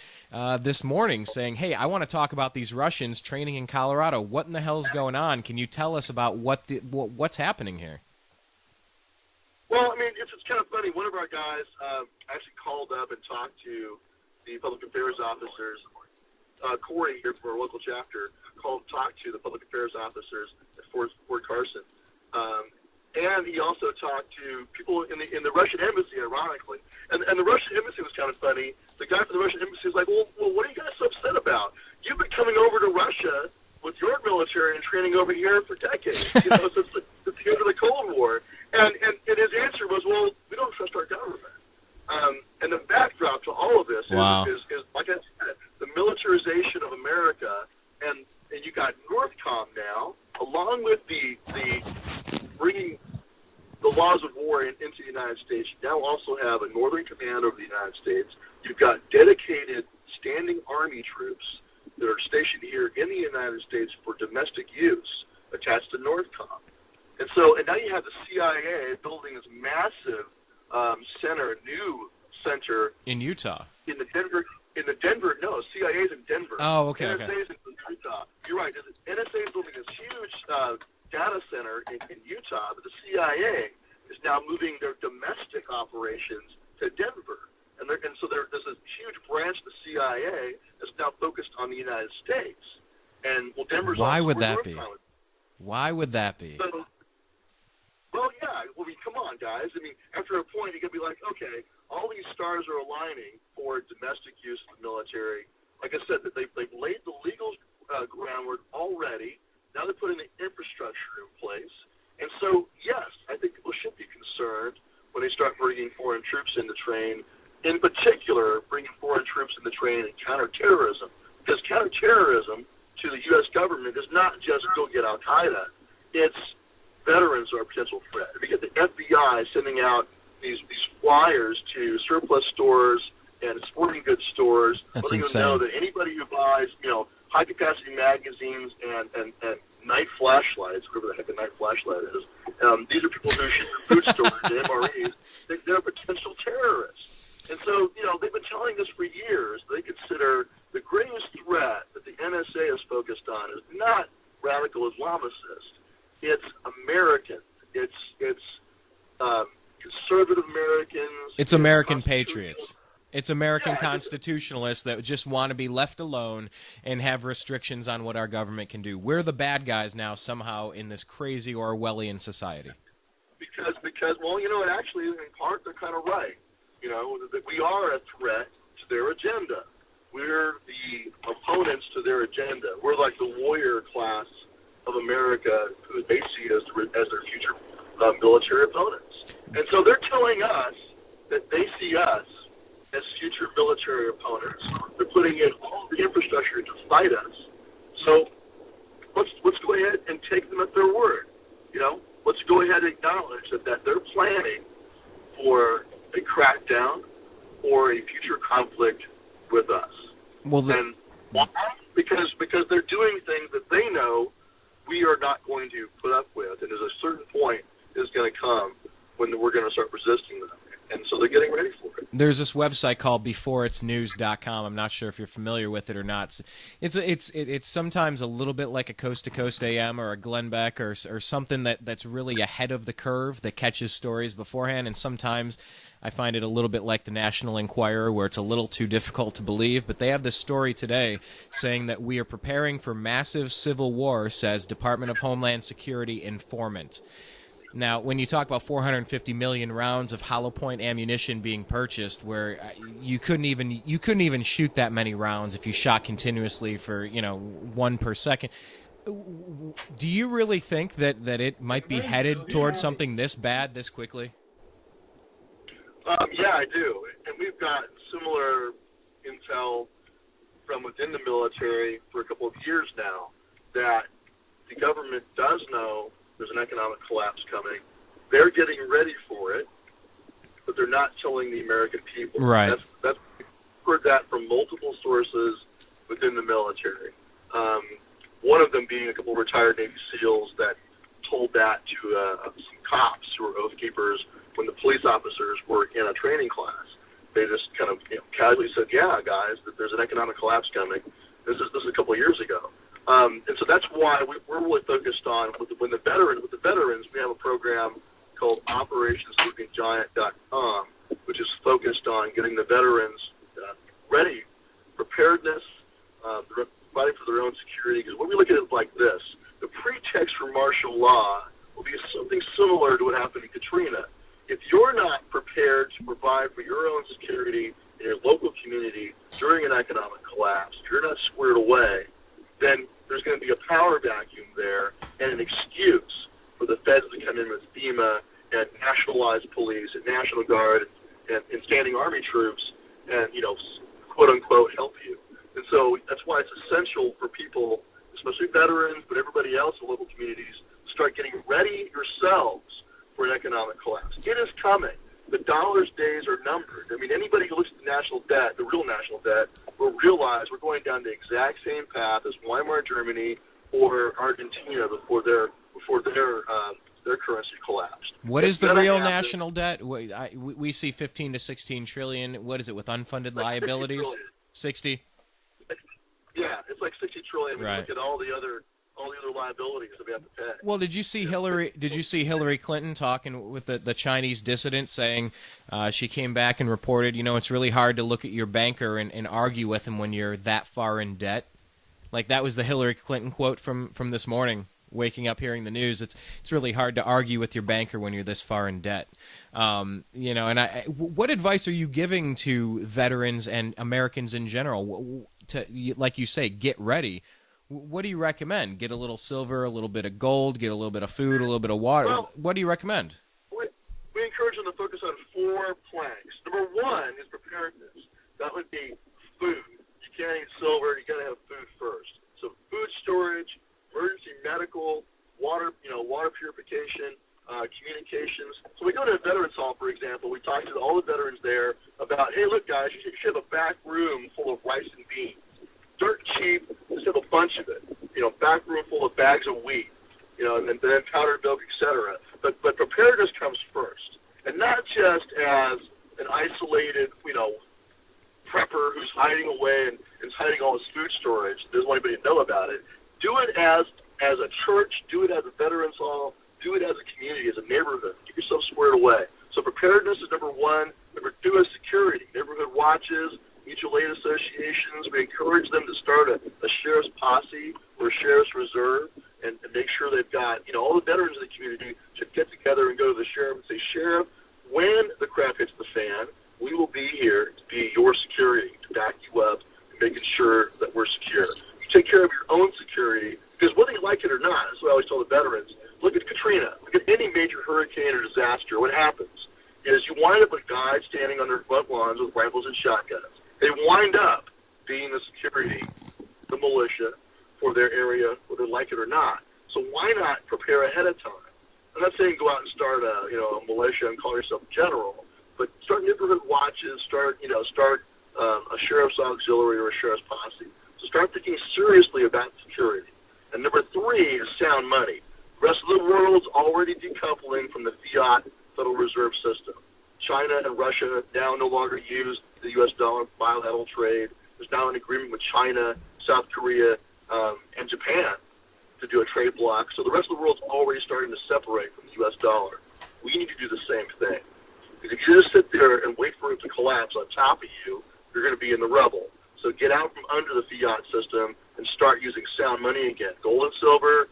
this morning saying, hey, I want to talk about these Russians training in Colorado. What in the hell's going on? Can you tell us about what's happening here? Well, I mean, it's kind of funny. One of our guys actually called up and talked to the public affairs officers. Corey here from our local chapter talked to the public affairs officers at Fort Carson, and he also talked to people in the Russian embassy, ironically. And the Russian embassy was kind of funny. The guy from the Russian embassy was like, "Well, what are you guys so upset about? You've been coming over to Russia with your military and training over here for decades, since the end of the Cold War." And his answer was, well, we don't trust our government. And the backdrop to all of this is, like I said, the militarization of America, and you got NORTHCOM now, along with the bringing the laws of war into the United States. You now also have a Northern Command over the United States. You've got dedicated standing Army troops that are stationed here in the United States for domestic use attached to NORTHCOM. And now you have the CIA building this massive new center in Utah. CIA's in Denver. Oh, okay. NSA's in Utah. You're right. NSA is building this huge data center in Utah, but the CIA is now moving their domestic operations to Denver. So there's this huge branch of the CIA that's now focused on the United States. And Denver's. Why would that be? Why would that be? So, well, yeah. I mean, come on, guys. I mean, after a point, you got to be like, okay, all these stars are aligning for domestic use of the military. Like I said, that they've laid the legal groundwork already. Now they're putting the infrastructure in place. And so, yes, I think people should be concerned when they start bringing foreign troops in to train, in particular, bringing foreign troops in to train in counterterrorism. Because counterterrorism to the U.S. government is not just go get Al-Qaeda. It's veterans are a potential threat. If you get the FBI sending out these flyers to surplus stores and sporting goods stores, that's letting insane. them know that anybody who buys, high-capacity magazines and night flashlights, whatever the heck a night flashlight is, these are people who shoot food stores and MREs. They're potential terrorists. And so, they've been telling us for years they consider the greatest threat that the NSA is focused on is not radical Islamicists. It's American. It's conservative Americans. It's American patriots. It's American constitutionalists that just want to be left alone and have restrictions on what our government can do. We're the bad guys now somehow in this crazy Orwellian society. Because well, and actually, in part, they're kind of right. That we are a threat to their agenda. We're the opponents to their agenda. We're like the warrior class of America who they see as their future military opponents. And so they're telling us that they see us as future military opponents. They're putting in all the infrastructure to fight us. So let's go ahead and take them at their word. Let's go ahead and acknowledge that they're planning for a crackdown or a future conflict with us. And why? Because they're doing things that they know we are not going to put up with, and there's a certain point is going to come when we're going to start resisting them. And so they're getting ready for it. There's this website called beforeitsnews.com. I'm not sure if you're familiar with it or not. It's sometimes a little bit like a Coast to Coast AM or a Glenn Beck or something that's really ahead of the curve that catches stories beforehand. And sometimes I find it a little bit like the National Enquirer, where it's a little too difficult to believe. But they have this story today saying that we are preparing for massive civil war, says Department of Homeland Security informant. Now, when you talk about 450 million rounds of hollow point ammunition being purchased, where you couldn't even shoot that many rounds if you shot continuously for one per second, do you really think that it might be headed towards something this bad this quickly? Yeah, I do, and we've got similar intel from within the military for a couple of years now that the government does know there's an economic collapse coming. They're getting ready for it, but they're not telling the American people. Right. That's heard that from multiple sources within the military. One of them being a couple of retired Navy SEALs that told that to some cops who were Oathkeepers when the police officers were in a training class. They just kind of casually said, "Yeah, guys, that there's an economic collapse coming." This is a couple of years ago. And so that's why we're really focused on with the veterans. We have a program called OperationsSleepingGiant.com, which is focused on getting the veterans ready, preparedness, fighting for their own security. Because when we look at it like this, the pretext for martial law will be something similar to what happened in Katrina. If you're not prepared to provide for your own security in your local community during an economic collapse, if you're not squared away, then there's going to be a power vacuum there and an excuse for the feds to come in with FEMA and nationalized police and National Guard and standing Army troops and, quote-unquote, help you. And so that's why it's essential for people, especially veterans, but everybody else in local communities, to start getting ready yourselves for an economic collapse. It is coming. The dollar's days are numbered. I mean, anybody who looks at the national debt, the real national debt, will realize we're going down the exact same path as Weimar Germany or Argentina before their currency collapsed. What is the real national debt? We see 15 to 16 trillion. What is it with unfunded liabilities? 60. Yeah, it's like 60 trillion. When right. you look at all the other liabilities that we have to pay. Well, did you see Hillary Clinton talking with the Chinese dissident, saying she came back and reported, it's really hard to look at your banker and argue with him when you're that far in debt? Like, that was the Hillary Clinton quote from this morning, waking up hearing the news. It's really hard to argue with your banker when you're this far in debt. And what advice are you giving to veterans and Americans in general to, like you say, get ready? What do you recommend? Get a little silver, a little bit of gold, get a little bit of food, a little bit of water. Well, what do you recommend? We encourage them to focus on 4 planks. Number 1 is preparedness. That would be food. You can't eat silver. You got to have food first. So food storage, emergency medical, water purification, communications. So we go to a veterans hall, for example. We talk to all the veterans there about, hey, look, guys, you should have a back room full of rice and beans. Dirt cheap, just have a bunch of it. Back room full of bags of wheat, and then powdered milk, etc. But preparedness comes first, and not just as an isolated, prepper who's hiding away and is hiding all his food storage. Doesn't want anybody to know about it. Do it as a church. Do it as a veterans hall. Do it as a community, as a neighborhood. Get yourself squared away. So preparedness is number 1. Number two is security. Neighborhood watches, mutual aid associations. We encourage them to start a sheriff's posse or a sheriff's reserve and make sure they've got, all the veterans of the community should get together and go to the sheriff and say, Sheriff, when the crap hits the fan, we will be here to be your security, to back you up, and making sure that we're secure. You take care of your own security, because whether you like it or not, that's what I always tell the veterans, look at Katrina, look at any major hurricane or disaster. What happens is you wind up with guys standing on their front lawns with rifles and shotguns. They wind up being the security, the militia for their area, whether they like it or not. So why not prepare ahead of time? I'm not saying go out and start a militia and call yourself general, but start neighborhood watches, start a sheriff's auxiliary or a sheriff's posse. So start thinking seriously about security. And number three is sound money. The rest of the world's already decoupling from the fiat Federal Reserve System. China and Russia now no longer use the U.S. dollar for bilateral trade. There's now an agreement with China, South Korea, and Japan to do a trade block. So the rest of the world's already starting to separate from the U.S. dollar. We need to do the same thing. Because if you just sit there and wait for it to collapse on top of you, you're going to be in the rubble. So get out from under the fiat system and start using sound money again. Gold and silver,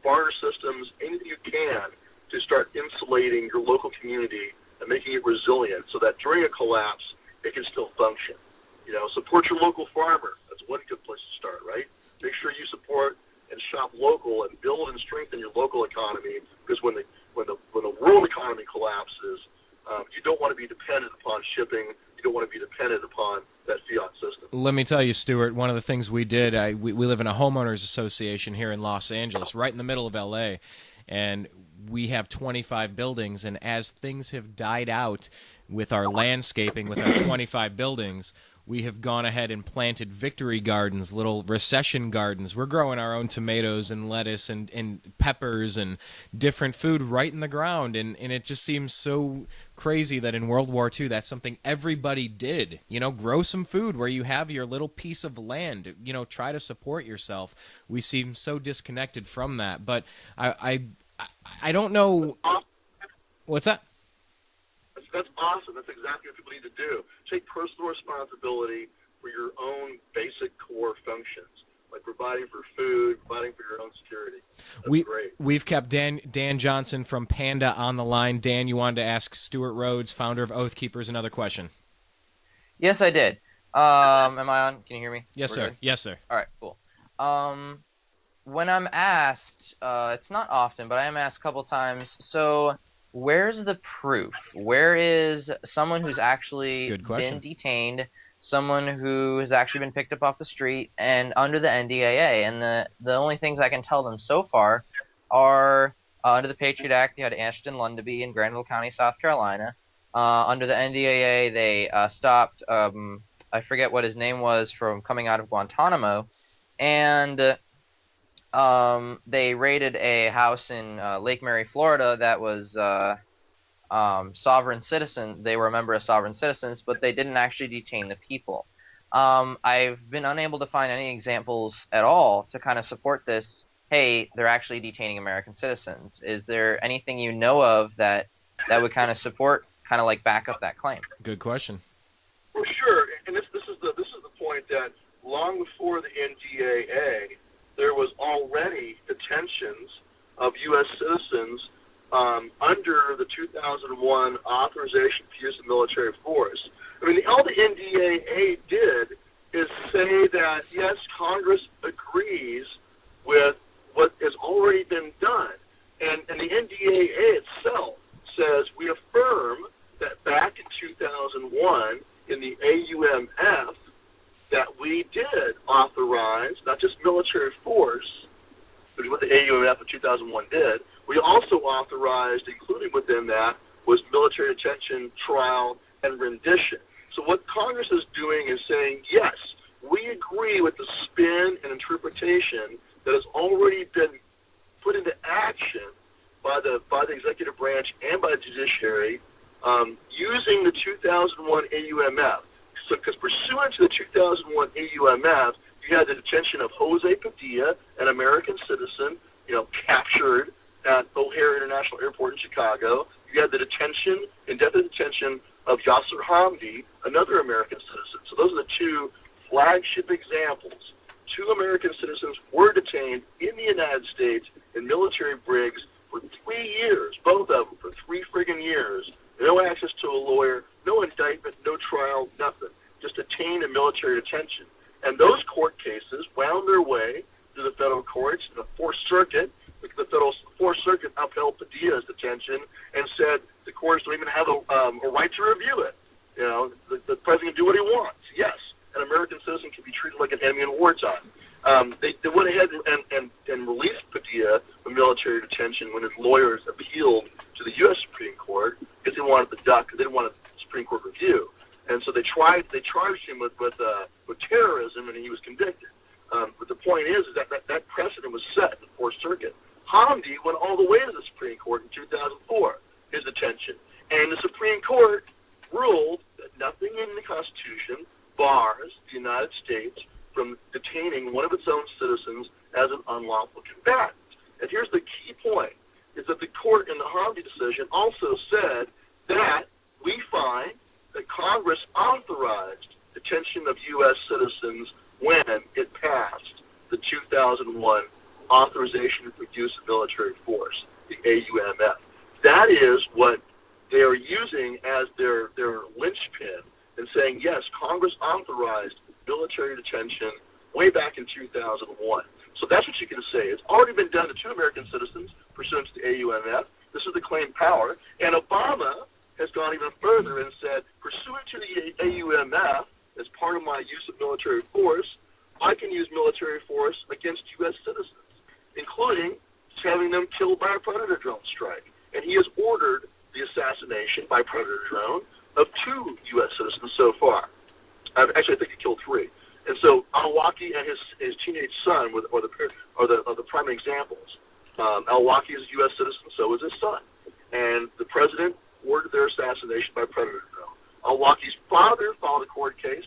barter systems, anything you can to start insulating your local community and making it resilient so that during a collapse, it can still function. Support your local farmer. That's one good place to start, right? Make sure you support and shop local and build and strengthen your local economy, because when the world economy collapses, you don't want to be dependent upon shipping. You don't want to be dependent upon that fiat system. Let me tell you, Stewart, one of the things we did, we live in a homeowners association here in Los Angeles, right in the middle of L.A., and we have 25 buildings, and as things have died out with our landscaping, with our 25 buildings, we have gone ahead and planted victory gardens, little recession gardens. We're growing our own tomatoes and lettuce and peppers and different food right in the ground. And it just seems so crazy that in World War II, that's something everybody did. Grow some food where you have your little piece of land. Try to support yourself. We seem so disconnected from that. But I don't know. What's that? That's awesome. That's exactly what people need to do. Take personal responsibility for your own basic core functions, like providing for food, providing for your own security. That's great. We've kept Dan Johnson from PANDA on the line. Dan, you wanted to ask Stewart Rhodes, founder of Oathkeepers, another question. Yes, I did. Am I on? Can you hear me? Yes, sir. Good? Yes, sir. All right, cool. When I'm asked, it's not often, but I am asked a couple times, so where's the proof? Where is someone who's actually been detained, someone who has actually been picked up off the street and under the NDAA? And the only things I can tell them so far are under the Patriot Act, you had Ashton Lundeby in Granville County, South Carolina. Under the NDAA, they stopped, I forget what his name was, from coming out of Guantanamo. And they raided a house in Lake Mary, Florida that was sovereign citizen. They were a member of Sovereign Citizens, but they didn't actually detain the people. I've been unable to find any examples at all to kind of support this. Hey, they're actually detaining American citizens. Is there anything you know of that would kind of support, kind of like back up that claim? Good question. Well, sure, and this is the point that long before the NDAA, there was already detentions of U.S. citizens under the 2001 authorization to use of military force. I mean, all the NDAA did is say that, yes, Congress agrees with what has already been done. And the NDAA itself says we affirm that back in 2001 in the AUMF, that we did authorize not just military force, which is what the AUMF of 2001 did. We also authorized, including within that, was military detention, trial, and rendition. So what Congress is doing is saying, yes, we agree with the spin and interpretation that has already been put into action by the executive branch and by the judiciary using the 2001 AUMF. So, because pursuant to the 2001 AUMF, you had the detention of Jose Padilla, an American citizen, captured at O'Hare International Airport in Chicago. You had the detention, indefinite detention of Yasser Hamdi, another American citizen. So those are the two flagship examples. Two American citizens were detained in the United States in military brigs for 3 years, both of them for 3 friggin' years. No access to a lawyer, no indictment, no trial, nothing. Just detained in military detention. And those court cases wound their way to the federal courts, the Fourth Circuit. The Fourth Circuit upheld Padilla detention and said the courts don't even have a right to review it. You know, the president can do what he wants. Yes, an American citizen can be treated like an enemy in wartime. They went ahead and released Padilla from military detention when his lawyers appealed to the U.S. Supreme Court because they wanted the duck, they didn't want a Supreme Court review. And so they charged him with terrorism, and he was convicted. But the point is that precedent was set in the Fourth Circuit. Hamdi went all the way to the Supreme Court in 2004, his detention. And the Supreme Court ruled that nothing in the Constitution bars the United States from detaining one of its own citizens as an unlawful combatant. And here's the key point, is that the court in the Hamdi decision also said that we find that Congress authorized detention of U.S. citizens when it passed the 2001 Authorization for Use of Military Force, the AUMF. That is what they are using as their linchpin and saying, yes, Congress authorized military detention way back in 2001. So that's what you can say. It's already been done to 2 American citizens pursuant to the AUMF. This is the claimed power. And Obama has gone even further and said, pursuant to the AUMF, as part of my use of military force, I can use military force against U.S. citizens, including having them killed by a Predator drone strike. And he has ordered the assassination by Predator drone of 2 U.S. citizens so far. Actually, I think he killed 3. And so Al-Awlaki and his teenage son are the prime examples. Al-Awlaki is a U.S. citizen, so is his son. And the president ordered their assassination by Predator drone. Al-Awlaki's father filed a court case,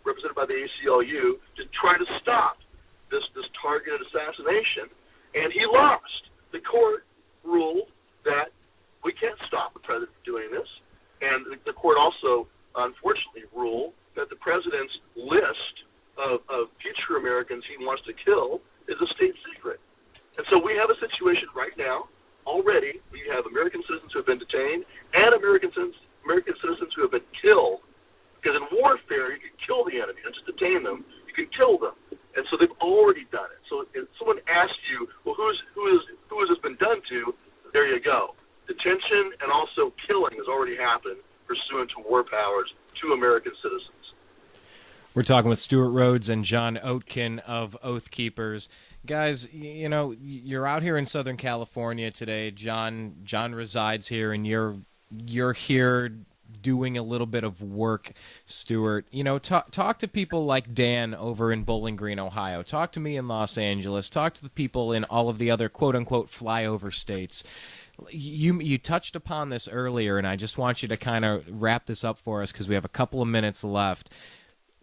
represented by the ACLU, to try to stop this targeted assassination, and he lost. The court ruled that we can't stop the president from doing this, and the court also, unfortunately, ruled that the president's list of future Americans he wants to kill is a state secret. And so we have a situation right now, already, we have American citizens who have been detained and American citizens who have been killed, because in warfare, you can kill the enemy, not just detain them, you can kill them. And so they've already done it. So if someone asks you, well, who has this been done to, there you go. Detention and also killing has already happened pursuant to war powers to American citizens. We're talking with Stewart Rhodes and John Oatken of Oathkeepers. Guys, you know, you're out here in Southern California today. John resides here, and you're here doing a little bit of work, Stewart. You know, talk to people like Dan over in Bowling Green, Ohio. Talk to me in Los Angeles. Talk to the people in all of the other quote-unquote flyover states. You touched upon this earlier, and I just want you to kind of wrap this up for us because we have a couple of minutes left.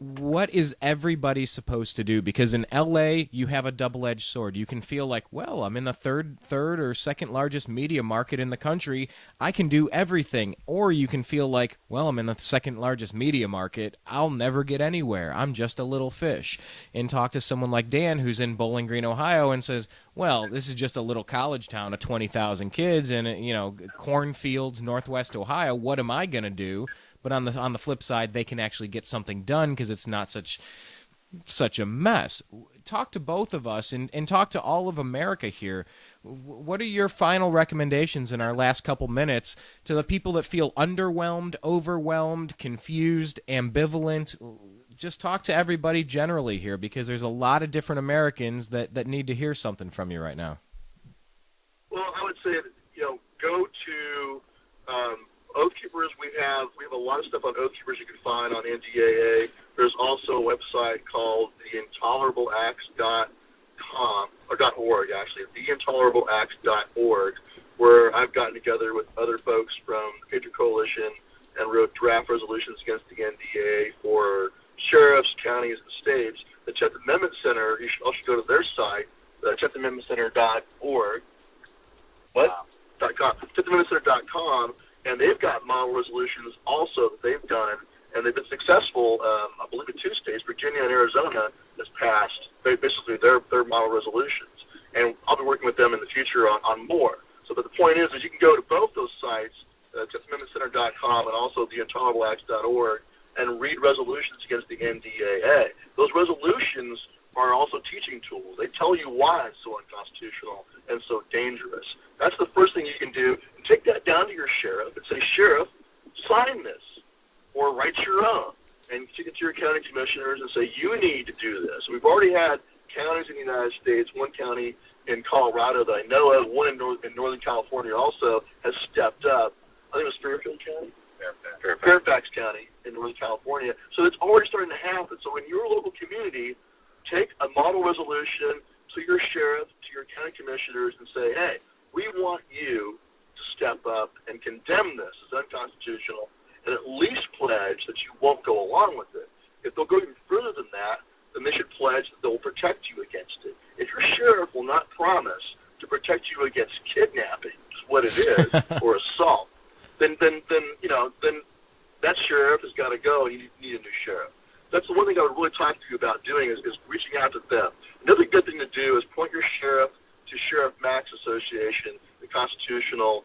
What is everybody supposed to do? Because in LA, you have a double-edged sword. You can feel like, well, I'm in the third or second largest media market in the country. I can do everything. Or you can feel like, well, I'm in the second largest media market. I'll never get anywhere. I'm just a little fish. And talk to someone like Dan who's in Bowling Green, Ohio, and says, well, this is just a little college town of 20,000 kids and, you know, cornfields, Northwest Ohio. What am I going to do? But on the flip side, they can actually get something done because it's not such a mess. Talk to both of us and talk to all of America here. What are your final recommendations in our last couple minutes to the people that feel underwhelmed, overwhelmed, confused, ambivalent? Just talk to everybody generally here because there's a lot of different Americans that need to hear something from you right now. Well, I would say, go to Oathkeepers. We have a lot of stuff on Oathkeepers you can find on NDAA. There's also a website called theintolerableacts.com, or .org, actually, theintolerableacts.org, where I've gotten together with other folks from the Patriot Coalition and wrote draft resolutions against the NDAA for sheriffs, counties, and states. The 10th Amendment Center, you should also go to their site, 10thamendmentcenter.org. What? .com. 10thamendmentcenter.com and they've got model resolutions also that they've done, and they've been successful. I believe in 2 states, Virginia and Arizona, has passed basically their model resolutions, and I'll be working with them in the future on more. So, but the point is you can go to both those sites, TenthAmendmentCenter.com and also theintolerableacts.org, and read resolutions against the NDAA. Those resolutions are also teaching tools. They tell you why it's so unconstitutional and so dangerous. That's the first thing you can do. And take that down to your sheriff and say, Sheriff, sign this, or write your own. And take it to your county commissioners and say, you need to do this. We've already had counties in the United States, one county in Colorado that I know of, one in Northern California also has stepped up. I think it was Fairfield County? Fairfax County in Northern California. So it's already starting to happen. So in your local community, take a model resolution to your sheriff, to your county commissioners, and say, hey, we want you to step up and condemn this as unconstitutional, and at least pledge that you won't go along with it. If they'll go even further than that, then they should pledge that they'll protect you against it. If your sheriff will not promise to protect you against kidnapping, which is what it is, or assault, then that sheriff has got to go, and you need a new sheriff. That's the one thing I would really talk to you about doing is reaching out to them. Another good thing to do is point your sheriff to Sheriff Max Association, the Constitutional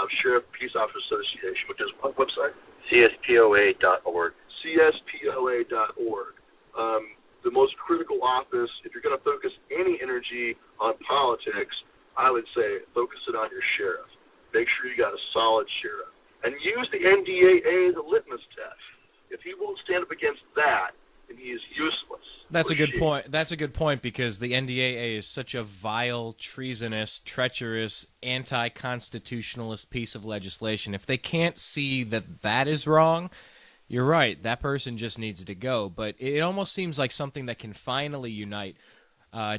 Sheriff Peace Officer Association, which is what website? CSPOA.org. CSPOA.org. The most critical office, if you're going to focus any energy on politics, I would say focus it on your sheriff. Make sure you got a solid sheriff. And use the NDAA as a litmus test. If he won't stand up against that, then he is useless. That's a good point. That's a good point because the NDAA is such a vile, treasonous, treacherous, anti-constitutionalist piece of legislation. If they can't see that that is wrong, you're right. That person just needs to go. But it almost seems like something that can finally unite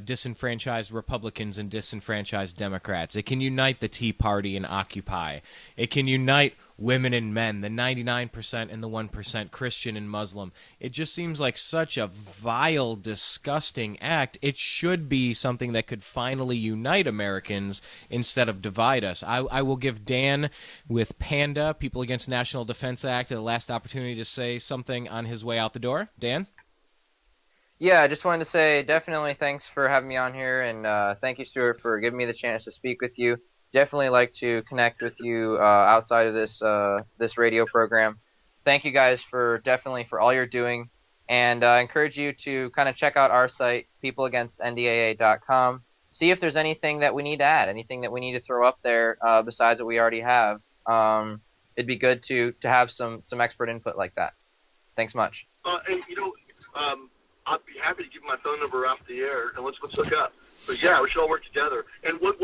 disenfranchised Republicans and disenfranchised Democrats. It can unite the Tea Party and Occupy. It can unite women and men, the 99% and the 1%, Christian and Muslim. It just seems like such a vile, disgusting act. It should be something that could finally unite Americans instead of divide us. I will give Dan with PANDA, People Against National Defense Act, the last opportunity to say something on his way out the door. Dan? Yeah, I just wanted to say definitely thanks for having me on here, and thank you, Stewart, for giving me the chance to speak with you. Definitely like to connect with you outside of this radio program. Thank you guys for all you're doing, and I encourage you to kind of check out our site, peopleagainstndaa.com. See if there's anything that we need to add, anything that we need to throw up there besides what we already have. It'd be good to have some expert input like that. Thanks much. And I'd be happy to give my phone number off the air, and let's hook up. So yeah, we should all work together. And one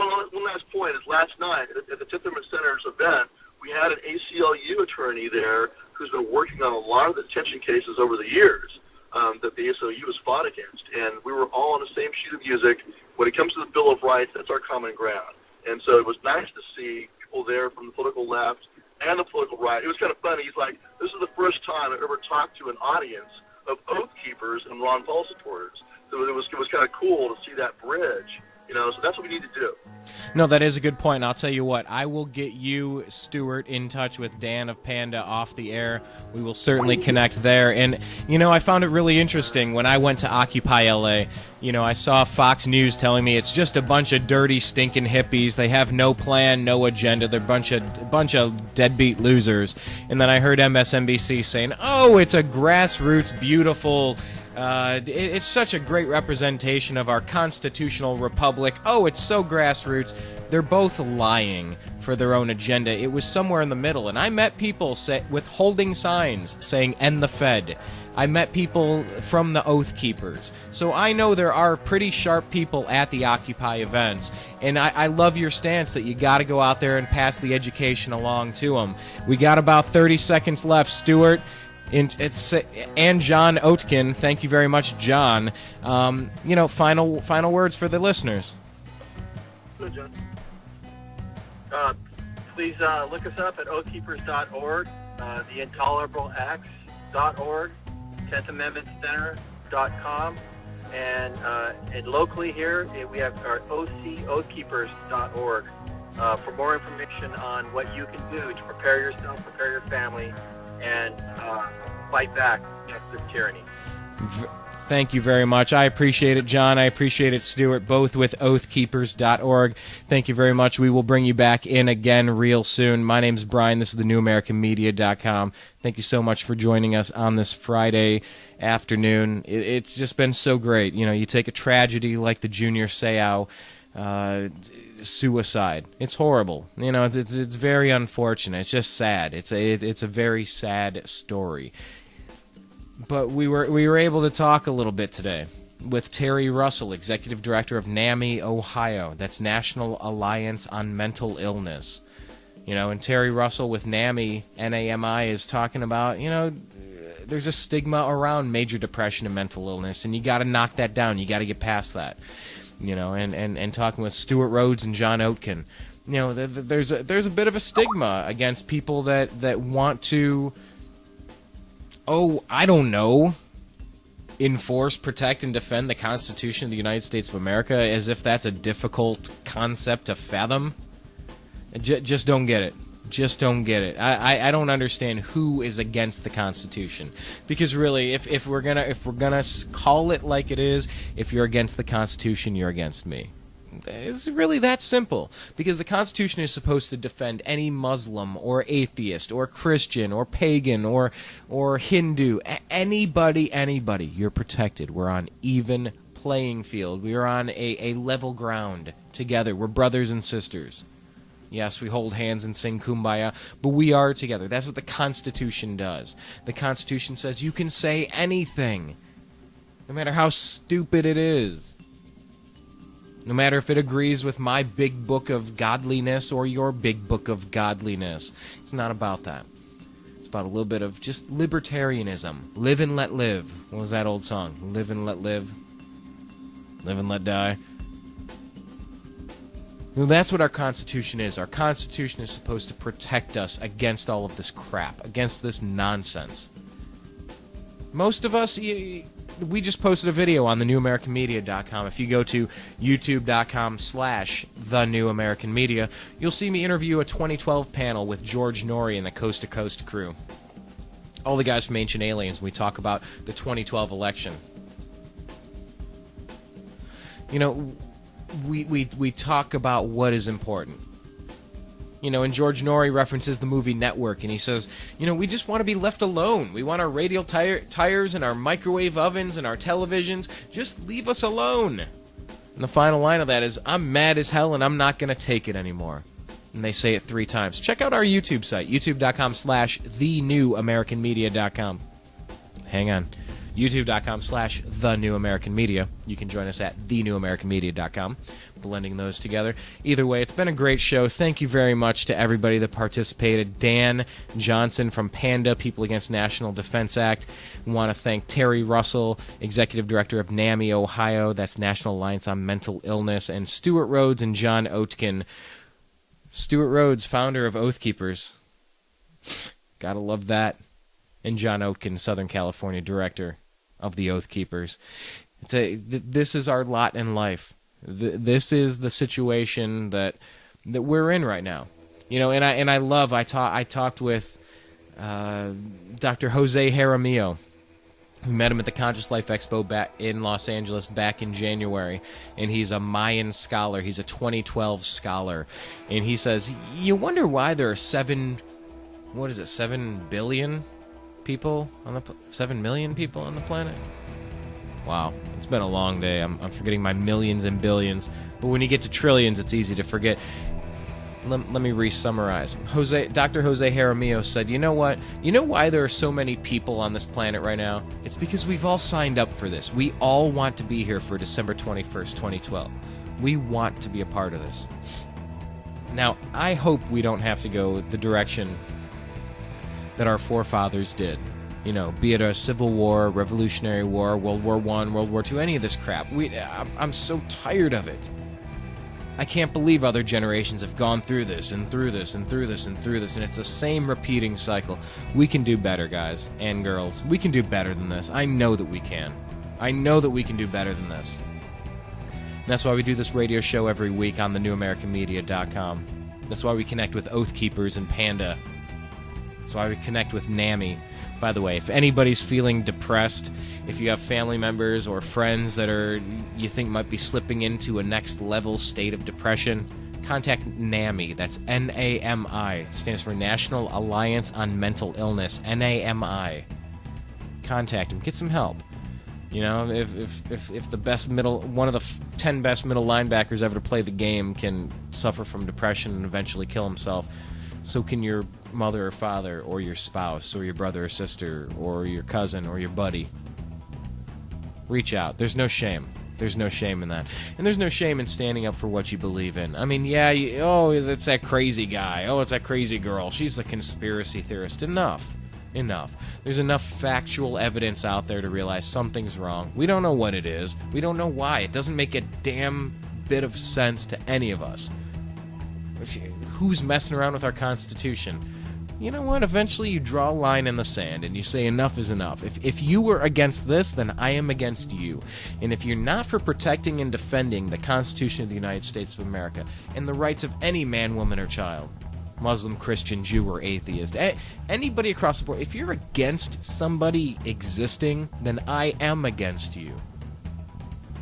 last point is last night at the Tenth Amendment Center's event, we had an ACLU attorney there who's been working on a lot of the detention cases over the years that the ACLU has fought against. And we were all on the same sheet of music. When it comes to the Bill of Rights, that's our common ground. And so it was nice to see people there from the political left and the political right. It was kind of funny. He's like, this is the first time I've ever talked to an audience of Oathkeepers and Ron Paul supporters. So it was kind of cool to see that bridge, so that's what we need to do. No, that is a good point. I'll tell you what, I will get you, Stewart, in touch with Dan of PANDA off the air. We will certainly connect there. And, I found it really interesting when I went to Occupy LA. I saw Fox News telling me it's just a bunch of dirty, stinking hippies. They have no plan, no agenda. They're a bunch of deadbeat losers. And then I heard MSNBC saying, oh, it's a grassroots, beautiful... it's such a great representation of our constitutional republic. Oh, it's so grassroots. They're both lying for their own agenda. It was somewhere in the middle. And I met people with holding signs saying, end the Fed. I met people from the Oathkeepers. So I know there are pretty sharp people at the Occupy events. And I love your stance that you got to go out there and pass the education along to them. We got about 30 seconds left. Stewart, and John Oatken, thank you very much, John. Final words for the listeners. Hello, John. Please look us up at oathkeepers.org, theintolerableacts.org, 10thamendmentcenter.com, and locally here we have our oathkeepers.org. for more information on what you can do to prepare yourself, prepare your family, and fight back against this tyranny. Thank you very much. I appreciate it, John. I appreciate it, Stewart, both with Oathkeepers.org. Thank you very much. We will bring you back in again real soon. My name's Brian. This is thenewamericanmedia.com. Thank you so much for joining us on this Friday afternoon. It's just been so great. You know, you take a tragedy like the Junior Seau suicide. It's horrible. You know, it's very unfortunate. It's just sad. It's a very sad story. But we were able to talk a little bit today with Terry Russell, Executive Director of NAMI, Ohio. That's National Alliance on Mental Illness. You know, and Terry Russell with NAMI, NAMI, is talking about, you know, there's a stigma around major depression and mental illness, and you got to knock that down. You got to get past that. You know, and talking with Stewart Rhodes and John Oatken. You know, there's a bit of a stigma against people that want to, I don't know, enforce, protect, and defend the Constitution of the United States of America, as if that's a difficult concept to fathom. Just don't get it. Just don't get it. I don't understand who is against the Constitution, because really, if we're gonna call it like it is, if you're against the Constitution, you're against me. It's really that simple, because the Constitution is supposed to defend any Muslim or atheist or Christian or pagan or Hindu, anybody. You're protected. We're on even playing field. We are on a level ground together. We're brothers and sisters. Yes, we hold hands and sing Kumbaya, but we are together. That's what the Constitution does. The Constitution says you can say anything, no matter how stupid it is. No matter if it agrees with my big book of godliness or your big book of godliness. It's not about that. It's about a little bit of just libertarianism. Live and let live. What was that old song? Live and let live. Live and let die. Well, that's what our Constitution is. Our Constitution is supposed to protect us against all of this crap, against this nonsense. Most of us, we just posted a video on thenewamericanmedia.com. If you go to youtube.com/thenewamericanmedia, you'll see me interview a 2012 panel with George Norrie and the Coast to Coast crew. All the guys from Ancient Aliens, we talk about the 2012 election. You know, we talk about what is important. You know, and George Norrie references the movie Network, and he says, you know, we just want to be left alone. We want our radial tires and our microwave ovens and our televisions. Just leave us alone. And the final line of that is, I'm mad as hell and I'm not going to take it anymore. And they say it 3 times. Check out our YouTube site, youtube.com/thenewamericanmedia.com. Hang on. youtube.com/thenewamericanmedia. You can join us at thenewamericanmedia.com, blending those together. Either way, it's been a great show. Thank you very much to everybody that participated. Dan Johnson from PANDA, People Against National Defense Act. We want to thank Terry Russell, Executive Director of NAMI, Ohio. That's National Alliance on Mental Illness. And Stewart Rhodes and John Oatken. Stewart Rhodes, founder of Oathkeepers. Gotta love that. And John Oatken, Southern California Director of the Oathkeepers. This is our lot in life. This is the situation that we're in right now. You know, and I talked with Dr. Jose Jaramillo. We met him at the Conscious Life Expo back in Los Angeles back in January, and he's a Mayan scholar. He's a 2012 scholar, and he says, you wonder why there are 7 billion people on the 7 million people on the planet. Wow, it's been a long day. I'm forgetting my millions and billions, but when you get to trillions, it's easy to forget. Let me re-summarize. Dr. Jose Jaramillo said, you know what? You know why there are so many people on this planet right now? It's because we've all signed up for this. We all want to be here for December 21st, 2012. We want to be a part of this. Now, I hope we don't have to go the direction that our forefathers did. You know, be it a Civil War, Revolutionary War, World War I, World War II, any of this crap. I'm so tired of it. I can't believe other generations have gone through this, and through this, and through this, and through this, and it's the same repeating cycle. We can do better, guys and girls. We can do better than this. I know that we can. I know that we can do better than this. And that's why we do this radio show every week on thenewamericanmedia.com. That's why we connect with Oathkeepers and PANDA. That's why we connect with NAMI. By the way, if anybody's feeling depressed, if you have family members or friends that you think might be slipping into a next level state of depression, contact NAMI. That's NAMI. It stands for National Alliance on Mental Illness. NAMI. Contact them. Get some help. You know, if the best one of the 10 best middle linebackers ever to play the game can suffer from depression and eventually kill himself, so can your mother or father or your spouse or your brother or sister or your cousin or your buddy. Reach out. There's no shame. There's no shame in that. And there's no shame in standing up for what you believe in. I mean, yeah, that's that crazy guy. Oh, it's that crazy girl. She's a conspiracy theorist. Enough. There's enough factual evidence out there to realize something's wrong. We don't know what it is. We don't know why. It doesn't make a damn bit of sense to any of us. Who's messing around with our Constitution? You know what? Eventually you draw a line in the sand and you say enough is enough. If you were against this, then I am against you. And if you're not for protecting and defending the Constitution of the United States of America and the rights of any man, woman, or child, Muslim, Christian, Jew, or atheist, anybody across the board, if you're against somebody existing, then I am against you.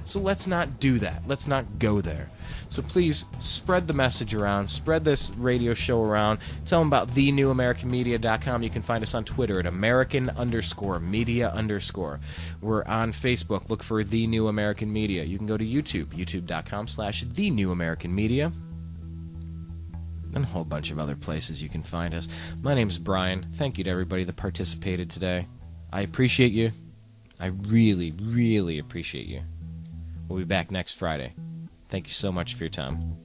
So let's not do that. Let's not go there. So please spread the message around, spread this radio show around, tell them about thenewamericanmedia.com. You can find us on Twitter at American_media_. We're on Facebook. Look for The New American Media. You can go to YouTube, youtube.com/thenewamericanmedia. And a whole bunch of other places you can find us. My name's Brian. Thank you to everybody that participated today. I appreciate you. I really, really appreciate you. We'll be back next Friday. Thank you so much for your time.